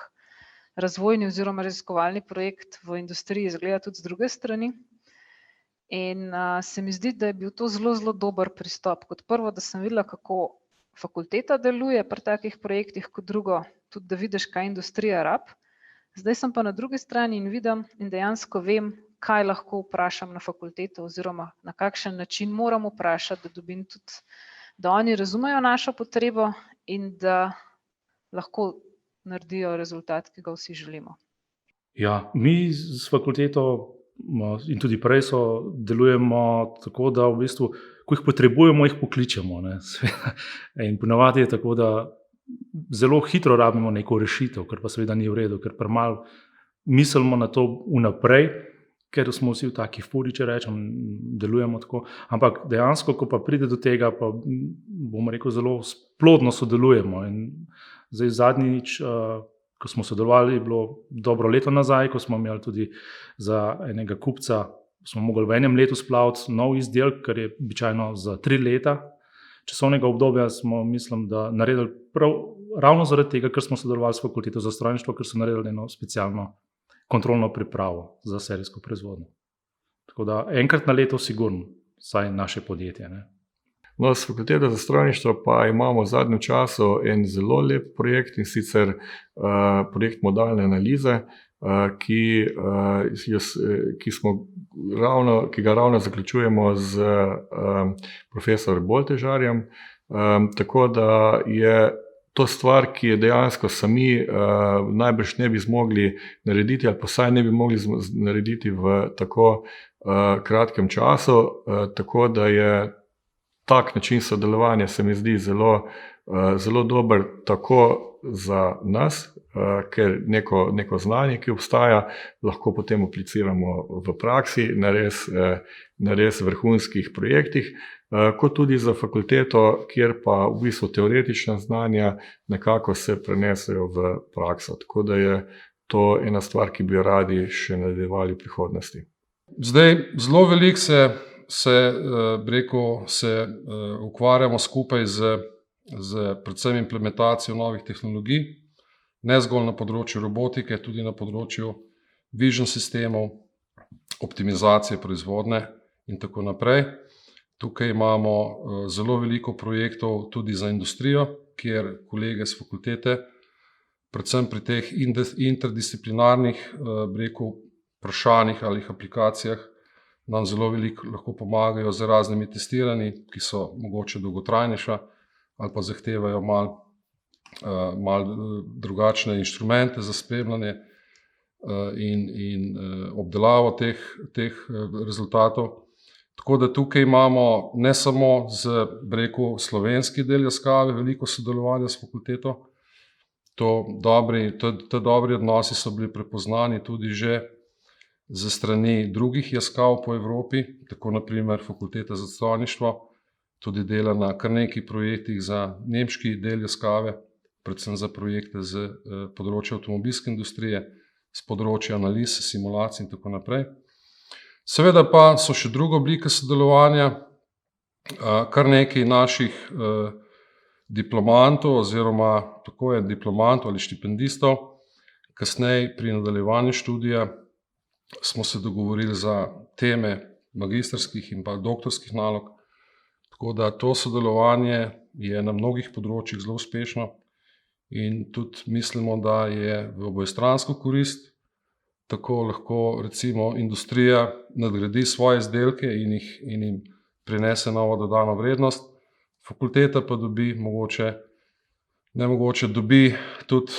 Speaker 2: razvojni oziroma raziskovalni projekt v industriji izgleda tudi z druge strani. In se mi zdi, da je bil to zelo, zelo dober pristop. Kot prvo, da sem videla, kako fakulteta deluje pri takih projektih, kot drugo, tudi da vidiš, kaj industrija rab. Zdaj sem pa na drugi strani in vidim in dejansko vem, kaj lahko vprašam na fakulteto oziroma na kakšen način moram vprašati, da dobim tudi, da oni razumejo našo potrebo in da lahko naredijo rezultat, ki ga vsi želimo.
Speaker 3: Ja, mi s fakulteto in tudi prej delujemo tako, da v bistvu, ko jih potrebujemo, jih pokličemo. In ponavadi je tako, da zelo hitro rabimo neko rešitev, kar pa seveda ni v redu, ker premalo mislimo na to vnaprej, ker smo vsi v taki furi, če rečem, delujemo tako. Ampak dejansko, ko pa pride do tega, pa bomo rekel, zelo plodno sodelujemo. In zdaj zadnjič, ko smo sodelovali, je bilo dobro leto nazaj, ko smo imeli tudi za enega kupca, smo mogli v enem letu splaviti nov izdelek, kar je običajno za 3 leta. Časovnega obdobja smo, mislim, da naredili ravno zaradi tega, ker smo sodelovali s Fakulteto za strojništvo, ker so naredili eno specialno kontrolno pripravo za serijsko proizvodnjo. Tako da enkrat na leto sigurno, vsaj naše podjetje.
Speaker 5: No, s Fakulteto za strojništvo pa imamo v zadnjem času en zelo lep projekt, in sicer projekt modalne analize, ki ga ravno zaključujemo z profesorjem Boltežarjem. Tako da je to stvar, ki je dejansko sami najbrž ne bi zmogli narediti, ali pa vsaj ne bi mogli narediti v tako kratkem času, tako da je tak način sodelovanja se mi zdi zelo dober tako za nas, ker neko znanje, ki obstaja, lahko potem apliciramo v praksi na res vrhunskih projektih. kot tudi za fakulteto, kjer pa v bistvu teoretična znanja nekako se prenesejo v prakso. Tako da je to ena stvar, ki bi jo radi še nadaljevali v prihodnosti.
Speaker 4: Zdaj, zelo veliko se ukvarjamo skupaj z predvsem implementacijo novih tehnologij, ne zgolj na področju robotike, tudi na področju vision sistemov, optimizacije proizvodnje in tako naprej. Tukaj imamo zelo veliko projektov tudi za industrijo, kjer kolege z fakultete, predvsem pri teh interdisciplinarnih vprašanjih ali aplikacijah, nam zelo veliko lahko pomagajo z raznimi testiranji, ki so mogoče dolgotrajnejša ali pa zahtevajo malo drugačne inštrumente za spremljanje in obdelavo teh rezultatov. Tako da tukaj imamo ne samo z slovenski del Yaskawe veliko sodelovanja s fakulteto. Te dobri odnosi so bili prepoznani tudi že ze strani drugih Yaskaw po Evropi, tako naprimer Fakulteta za strojništvo, tudi dela na kar nekaj projektih za nemški del Yaskawe, predvsem za projekte z področja avtomobilske industrije, z področja analiz, simulacij in tako naprej. Seveda pa so še druge oblike sodelovanja, kar nekaj naših diplomantov oziroma tako je diplomantov ali štipendistov, kasneje pri nadaljevanju študija smo se dogovorili za teme magistrskih in pa doktorskih nalog, tako da to sodelovanje je na mnogih področjih zelo uspešno in tudi mislimo, da je v obojestransko korist, tako lahko recimo industrija nadgradi svoje izdelke in jim prinese novo dodano vrednost, fakulteta pa dobi dobi tudi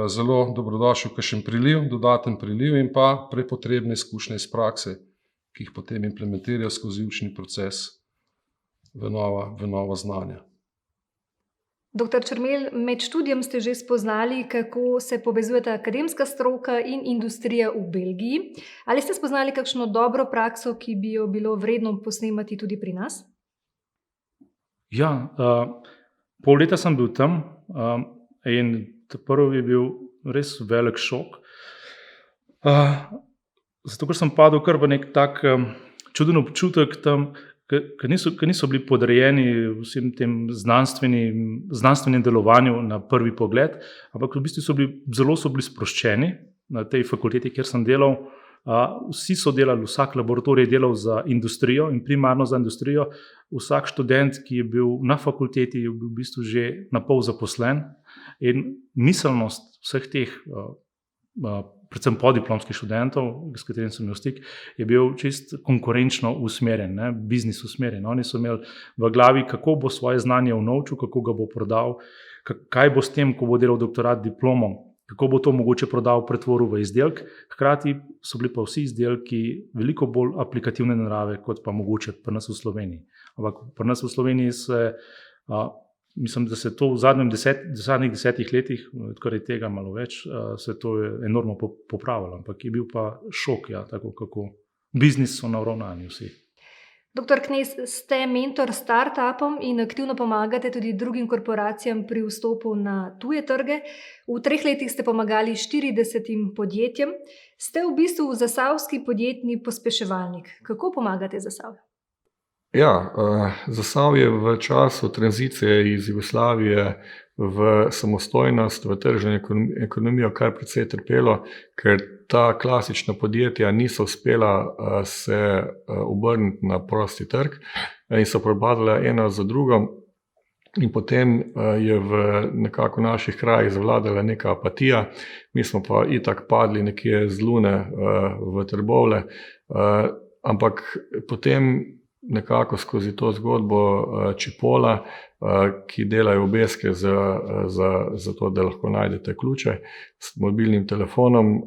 Speaker 4: zelo dobrodošel kakšen priliv, dodaten priliv in pa prepotrebne izkušnje iz prakse, ki jih potem implementirajo skozi učni proces v nova znanja.
Speaker 1: Dr. Črmelj, med študijem ste že spoznali, kako se povezujeta akademska stroka in industrija v Belgiji. Ali ste spoznali kakšno dobro prakso, ki bi jo bilo vredno posnemati tudi pri nas?
Speaker 3: Ja, pol leta sem bil tam in prvi je bil res velik šok. Zato, ker sem padel kar v nek tak čuden občutek tam, ki niso bili podrejeni vsem tem znanstvenim delovanju na prvi pogled, ampak v bistvu so bili sproščeni na tej fakulteti, kjer sem delal. Vsi so delali, vsak laboratorij je delal za industrijo in primarno za industrijo. Vsak študent, ki je bil na fakulteti, je bil v bistvu že napol zaposlen in miselnost vseh teh, predvsem podiplomskih študentov, s katerimi sem imel stik, je bil čist konkurenčno usmerjen, biznis usmerjen. Oni so imeli v glavi, kako bo svoje znanje unovčil, kako ga bo prodal, kaj bo s tem, ko bo delal doktorat diplomo, kako bo to mogoče prodal, pretvoril v izdelek. Hkrati so bili pa vsi izdelki veliko bolj aplikativne narave, kot pa mogoče pri nas v Sloveniji. Ampak pri nas v Sloveniji mislim, da se to v zadnjih 10 letih, odkar je tega malo več, se to je enormno popravilo. Ampak je bil pa šok, tako kako biznis so naravnani vsi.
Speaker 1: Dr. Knez, ste mentor startupom in aktivno pomagate tudi drugim korporacijam pri vstopu na tuje trge. V 3 letih ste pomagali 40 podjetjem. Ste v bistvu zasavski podjetni pospeševalnik. Kako pomagate Zasavju?
Speaker 5: Ja, Zasavje v času tranzicije iz Jugoslavije v samostojnost, v tržno ekonomijo kar precej trpelo, ker ta klasična podjetja niso uspela se obrniti na prosti trg in so propadala ena za drugo. In potem je v nekako naših krajih zavladala neka apatija, mi smo pa itak padli nekje z Lune v Trbovlje, ampak potem nekako skozi to zgodbo Čipola, ki delajo obeske za to, da lahko najdete ključe s mobilnim telefonom,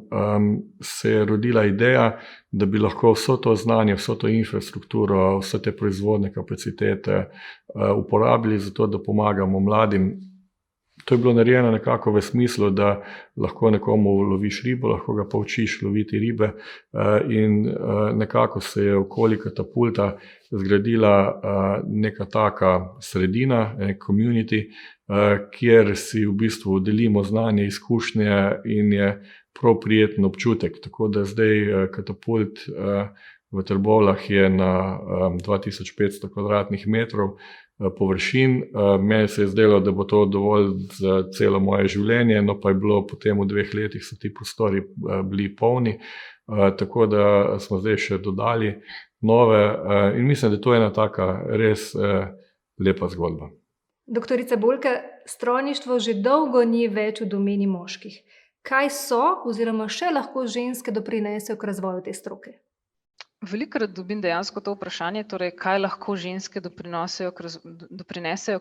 Speaker 5: se je rodila ideja, da bi lahko vso to znanje, vso to infrastrukturo, vse te proizvodne kapacitete uporabili za to, da pomagamo mladim To je bilo narejeno nekako v smislu, da lahko nekomu loviš ribo, lahko ga poučiš loviti ribe in nekako se je okoli katapulta zgradila neka taka sredina, community, kjer si v bistvu delimo znanje, izkušnje in je prav prijeten občutek. Tako da zdaj katapult v Trbovljah je na 2500 kvadratnih metrov površin. Meni se je zdelo, da bo to dovolj za celo moje življenje, no pa je bilo potem v 2 letih so ti prostori bili polni, tako da smo zdaj še dodali nove in mislim, da to je ena taka res lepa zgodba.
Speaker 1: Doktorica Bolka, strojništvo že dolgo ni več v domeni moških. Kaj so oziroma še lahko ženske doprinesejo k razvoju te stroke?
Speaker 2: Velikokrat dobim dejansko to vprašanje, torej kaj lahko ženske doprinesejo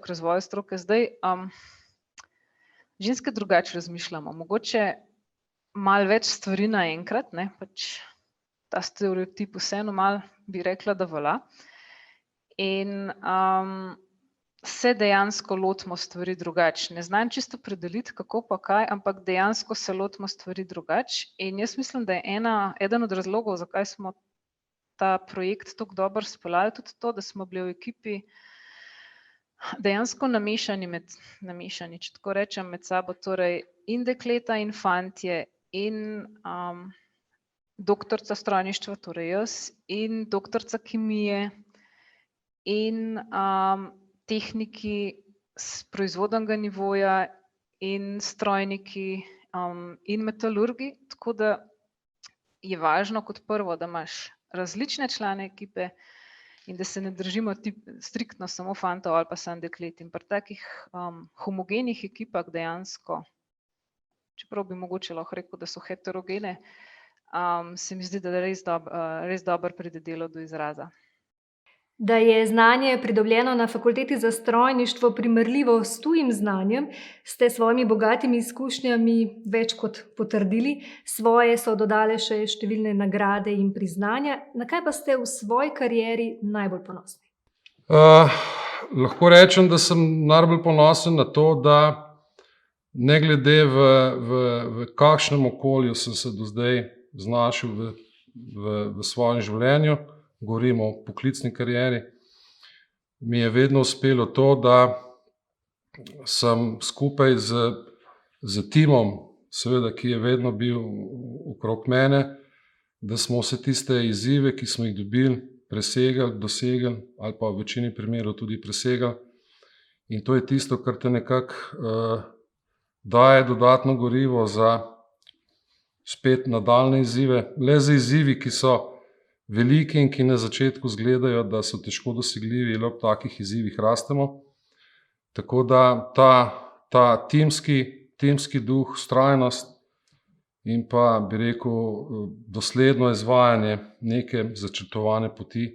Speaker 2: k razvoju stroke. Zdaj, ženske drugače razmišljamo, mogoče malo več stvari naenkrat, ne, pač ta stereotip vseeno malo bi rekla, da velja. In se dejansko lotimo stvari drugače. Ne znam čisto opredeliti, kako pa kaj, ampak dejansko se lotimo stvari drugače. In jaz mislim, da je eden od razlogov, zakaj smo ta projekt tako dobro speljali, tudi to, da smo bili v ekipi dejansko namešani, če tako rečem, med sabo, torej in dekleta in fantje in doktorica strojništva, torej jaz, in doktorica kemije in tehniki s proizvodnega nivoja in strojniki in metalurgi, tako da je važno kot prvo, da imaš različne člane ekipe in da se ne držimo striktno samo fantov ali pa samo deklet. In pri takih homogenih ekipah dejansko, čeprav bi mogoče lahko rekel, da so heterogene, se mi zdi, da res dobro pride delo do izraza.
Speaker 1: Da je znanje pridobljeno na fakulteti za strojništvo primerljivo s tujim znanjem, ste s svojimi bogatimi izkušnjami več kot potrdili, svoje so dodale še številne nagrade in priznanja. Na kaj pa ste v svoji karieri najbolj ponosni?
Speaker 4: Lahko rečem, da sem najbolj ponosen na to, da ne glede v kakšnem okolju sem se do zdaj znašel v svojem življenju, govorimo o poklicni karieri, mi je vedno uspelo to, da sem skupaj z timom, seveda, ki je vedno bil okrog mene, da smo vse tiste izzive, ki smo jih dobili, presegali, dosegli ali pa v večini primerov tudi presegali. In to je tisto, kar te nekako daje dodatno gorivo za spet nadaljne izzive. Le za izzivi, ki so veliki in ki na začetku izgledajo, da so težko dosegljivi, le ob takih izzivih rastemo. Tako da ta timski duh, vztrajnost in pa, bi rekel, dosledno izvajanje neke začrtovane poti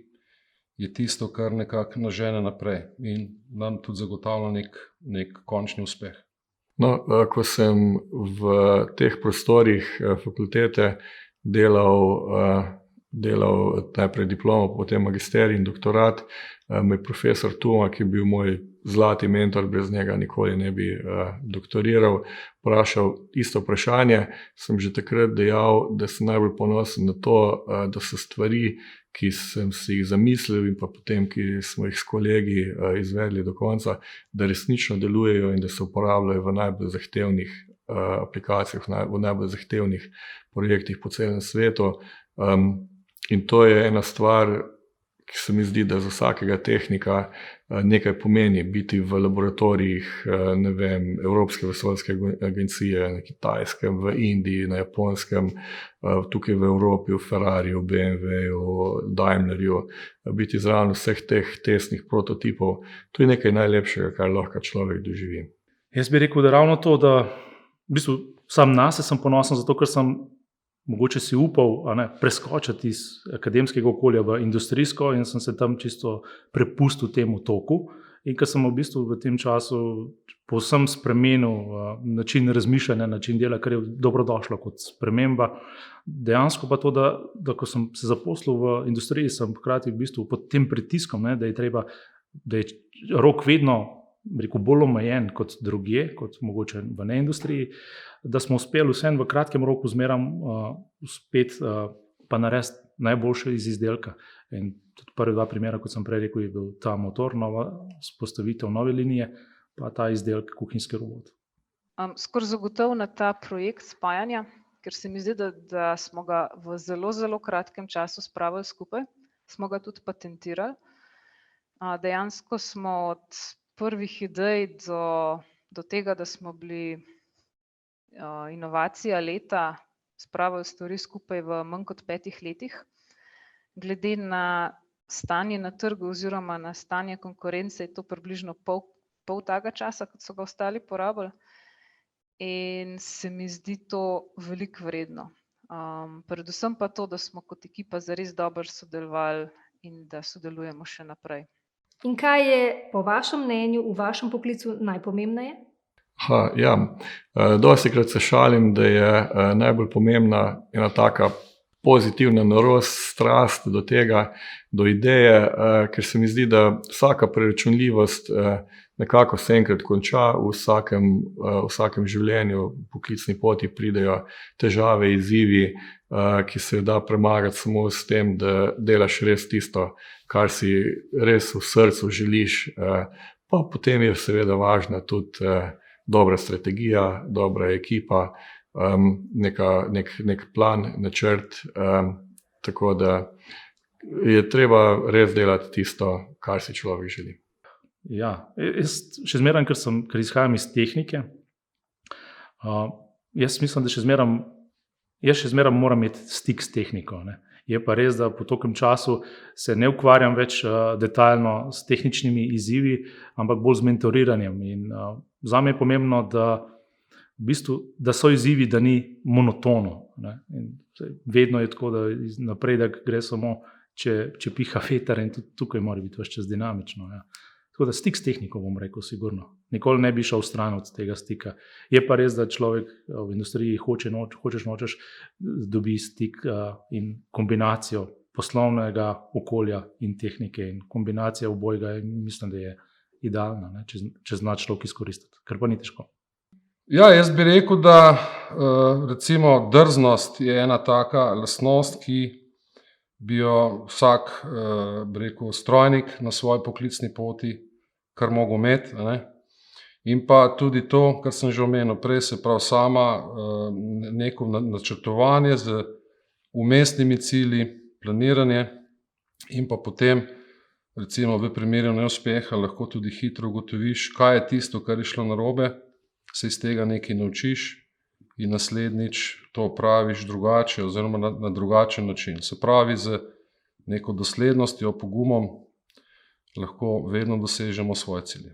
Speaker 4: je tisto, kar nekako nas žene naprej in nam tudi zagotavlja nek končni uspeh.
Speaker 5: No, ko sem v teh prostorih fakultete delal najprej diplomo, potem magisterij in doktorat, me profesor Tuma, ki je bil moj zlati mentor, brez njega nikoli ne bi doktoriral, vprašal isto vprašanje. Sem že takrat dejal, da sem najbolj ponosen na to, da so stvari, ki sem si jih zamislil in pa potem, ki smo jih s kolegi izvedli do konca, da resnično delujejo in da se uporabljajo v najbolj zahtevnih aplikacijah, v najbolj zahtevnih projektih po celem svetu. In to je ena stvar, ki se mi zdi, da za vsakega tehnika nekaj pomeni, biti v laboratorijih, ne vem, Evropske vesoljske agencije, na Kitajskem, v Indiji, na Japonskem, tukaj v Evropi, v Ferrariju, BMW-ju, Daimlerju, biti zraven vseh teh testnih prototipov. To je nekaj najlepšega, kar lahko človek doživi.
Speaker 3: Jaz bi rekel, da ravno to, da v bistvu sam nase sem ponosen zato, ker sem mogoče si upal preskočiti iz akademskega okolja v industrijsko in sem se tam čisto prepustil temu toku. In ker sem v bistvu v tem času povsem spremenil način razmišljanja, način dela, kar je dobrodošlo kot sprememba. Dejansko pa to, da ko sem se zaposlil v industriji, sem hkrati v bistvu pod tem pritiskom, da je rok vedno bolj omejen kot drugje, kot mogoče v neindustriji, da smo uspeli vsem v kratkem roku zmeram uspeti pa narediti najboljše iz izdelka. In tudi prvi dva primera, kot sem prej rekel, je bil ta motor, nova vzpostavitev nove linije, pa ta izdelek, kuhinjski robot.
Speaker 2: Skoraj zagotovo na ta projekt spajanja, ker se mi zdi, da smo ga v zelo, zelo kratkem času spravili skupaj, smo ga tudi patentirali. Dejansko smo od prvih idej do tega, da smo bili inovacija leta, spravili stvari skupaj v manj kot 5 letih. Glede na stanje na trgu oziroma na stanje konkurence je to približno pol tega časa, kot so ga ostali porabili. In se mi zdi to veliko vredno. Predvsem pa to, da smo kot ekipa zares dobro sodelovali in da sodelujemo še naprej.
Speaker 1: In kaj je po vašem mnenju v vašem poklicu najpomembneje?
Speaker 5: Dostikrat se šalim, da je najbolj pomembna ena taka pozitivna norost, strast do tega, do ideje, ker se mi zdi, da vsaka preračunljivost nekako se enkrat konča, v vsakem življenju, poklicni poti pridejo težave, izzivi, ki se da premagati samo s tem, da delaš res tisto, kar si res v srcu želiš. Pa potem je seveda važna tudi dobra strategija, dobra ekipa, nek plan, načrt, tako da je treba res delati tisto, kar si človek želi.
Speaker 3: Ja, jaz še zmeraj, ker izhajam iz tehnike, jaz mislim, da še zmeraj moram imeti stik s tehniko, ne. Je pa res, da po tokem času se ne ukvarjam več detaljno s tehničnimi izzivi, ampak bolj z mentoriranjem. In zame je pomembno, da so izzivi, da ni monotono, ne. In vedno je tako, da napredek gre samo, če piha veter, in tudi tukaj mora biti ves čas dinamično. Ja. Tako da stik s tehniko, bom rekel, sigurno. Nikoli ne bi šel stran od tega stika. Je pa res, da človek v industriji hočeš nočeš dobi stik in kombinacijo poslovnega okolja in tehnike. In kombinacija obojega mislim, da je idealna, ne, če zna človek izkoristiti, kar pa ni težko.
Speaker 4: Ja, jaz bi rekel, da recimo drznost je ena taka lastnost, ki bi jo vsak, bi rekel, strojnik na svoji poklicni poti kar mogel imeti, ne. In pa tudi to, kar sem že omenil prej, se pravi sama neko načrtovanje z vmesnimi cilji, planiranje in pa potem recimo v primeru neuspeha lahko tudi hitro ugotoviš, kaj je tisto, kar je šlo narobe, se iz tega nekaj naučiš in naslednjič to opraviš drugače oziroma na drugačen način. Se pravi, z neko doslednostjo, pogumom lahko vedno dosežemo svoje cilje.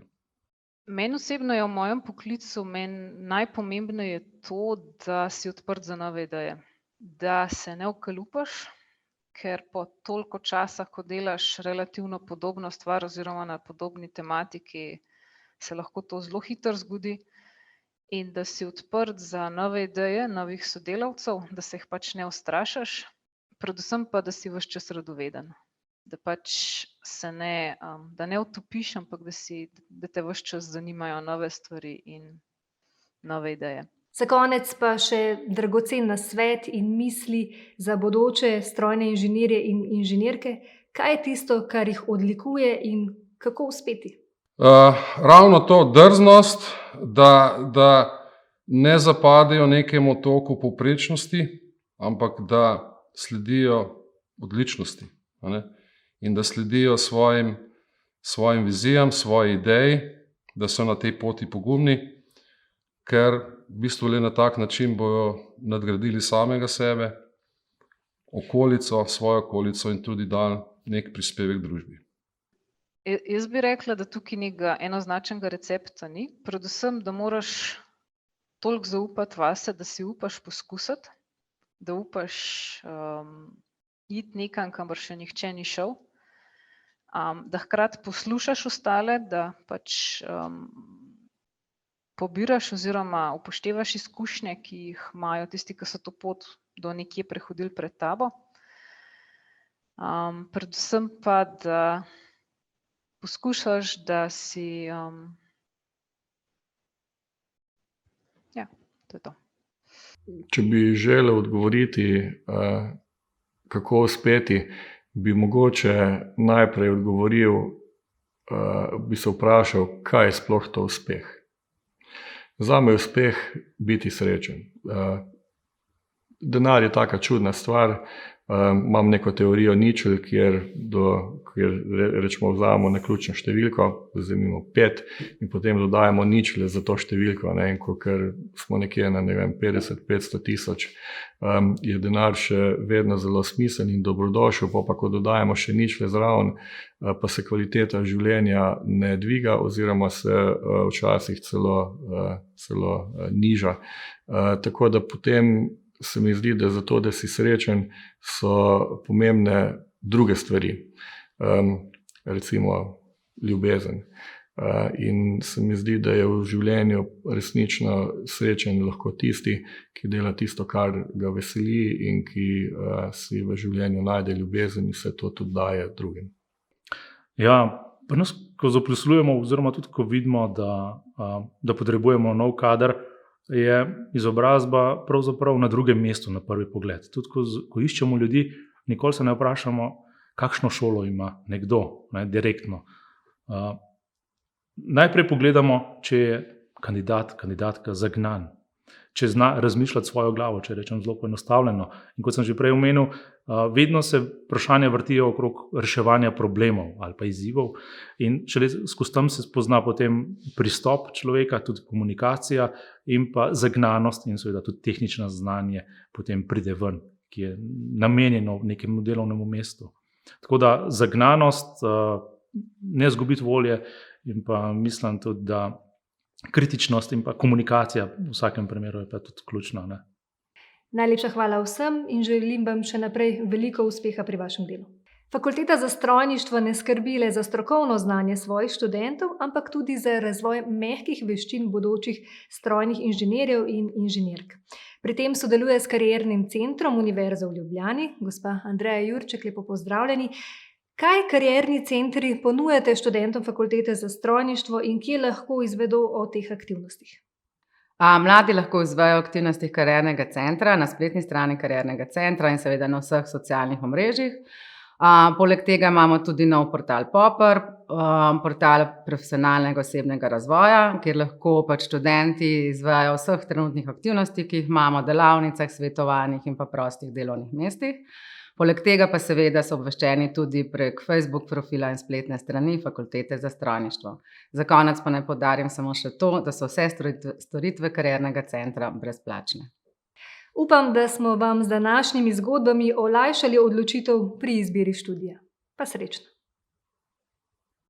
Speaker 2: Meni osebno je v mojem poklicu najpomembneje to, da si odprt za nove ideje. Da se ne okalupaš, ker po toliko časa, ko delaš relativno podobno stvar oziroma na podobni tematiki, se lahko to zelo hitro zgodi. In da si odprt za nove ideje, novih sodelavcev, da se jih pač ne ustrašiš, predvsem pa, da si ves čas radoveden. Da pač da ne utopiš, ampak da te ves čas zanimajo nove stvari in nove ideje.
Speaker 1: Za konec pa še dragocen nasvet in misli za bodoče strojne inženirje in inženirke. Kaj je tisto, kar jih odlikuje in kako uspeti?
Speaker 4: Ravno to drznost, da ne zapadejo nekemu toku povprečnosti, ampak da sledijo odličnosti, ne? In da sledijo svojim vizijam, svoji ideji, da so na tej poti pogumni, ker v bistvu le na tak način bojo nadgradili samega sebe, svojo okolico in tudi dali nek prispevek družbi.
Speaker 2: Jaz bi rekla, da tukaj nekega enoznačnega recepta ni. Predvsem, da moraš toliko zaupati vase, da si upaš poskusiti, da upaš iti nekam, kamor še nihče ni šel, da hkrati poslušaš ostale, da pač pobiraš oziroma upoštevaš izkušnje, ki jih imajo tisti, ki so to pot do nekje prehodili pred tabo. Predvsem pa, da poskušaš, da si To je to.
Speaker 5: Če bi želel odgovoriti, kako uspeti, bi mogoče najprej odgovoril, bi se vprašal, kaj je sploh to uspeh. Zame je uspeh biti srečen. Denar je taka čudna stvar. Imam neko teorijo ničel, kjer rečemo vzamemo naključno številko, vzemimo 5 in potem dodajamo ničle za to številko. In ker smo nekje na 50-500 tisoč, je denar še vedno zelo smiseln in dobrodošel, pa ko dodajamo še ničle zraven, pa se kvaliteta življenja ne dviga oziroma se včasih celo niža. Tako da potem se mi zdi, da zato, da si srečen, so pomembne druge stvari, recimo ljubezen. In se mi zdi, da je v življenju resnično srečen lahko tisti, ki dela tisto, kar ga veseli in ki si v življenju najde ljubezen in se to tudi daje drugim.
Speaker 3: Ja, pri nas, ko zaposlujemo oziroma tudi, ko vidimo, da potrebujemo nov kader, je izobrazba pravzaprav na drugem mestu na prvi pogled. Tudi ko iščemo ljudi, nikoli se ne vprašamo, kakšno šolo ima nekdo, direktno. Najprej pogledamo, če je kandidatka zagnan, če zna razmišljati svojo glavo, če rečem zelo poenostavljeno. In kot sem že prej omenil, vedno se vprašanja vrtijo okrog reševanja problemov ali pa izzivov in šele skozi tam se spozna potem pristop človeka, tudi komunikacija in pa zagnanost in seveda tudi tehnično znanje potem pride ven, ki je namenjeno nekemu delovnemu mestu. Tako da zagnanost, ne izgubiti volje in pa mislim tudi, da kritičnost in pa komunikacija v vsakem primeru je pa tudi ključna.
Speaker 1: Najlepša hvala vsem in želim vam še naprej veliko uspeha pri vašem delu. Fakulteta za strojništvo ne skrbi le za strokovno znanje svojih študentov, ampak tudi za razvoj mehkih veščin bodočih strojnih inženirjev in inženirk. Pri tem sodeluje s Kariernim centrom Univerze v Ljubljani. Gospa Andreja Jurček, lepo pozdravljeni. Kaj karierni centri ponujate študentom Fakultete za strojništvo in kje lahko izvedo o teh aktivnostih?
Speaker 6: Mladi lahko izvajo aktivnosti Kariernega centra na spletni strani Kariernega centra in seveda na vseh socialnih omrežjih. Poleg tega imamo tudi nov portal Popper, portal profesionalnega osebnega razvoja, kjer lahko študenti izvajajo vseh trenutnih aktivnosti, ki jih imamo, delavnicah, svetovanjih in pa prostih delovnih mestih. Poleg tega pa seveda so obveščeni tudi prek Facebook profila in spletne strani Fakultete za strojništvo. Za konec pa naj poudarim samo še to, da so vse storitve Kariernega centra brezplačne.
Speaker 1: Upam, da smo vam z današnjimi zgodbami olajšali odločitev pri izbiri študija. Pa srečno!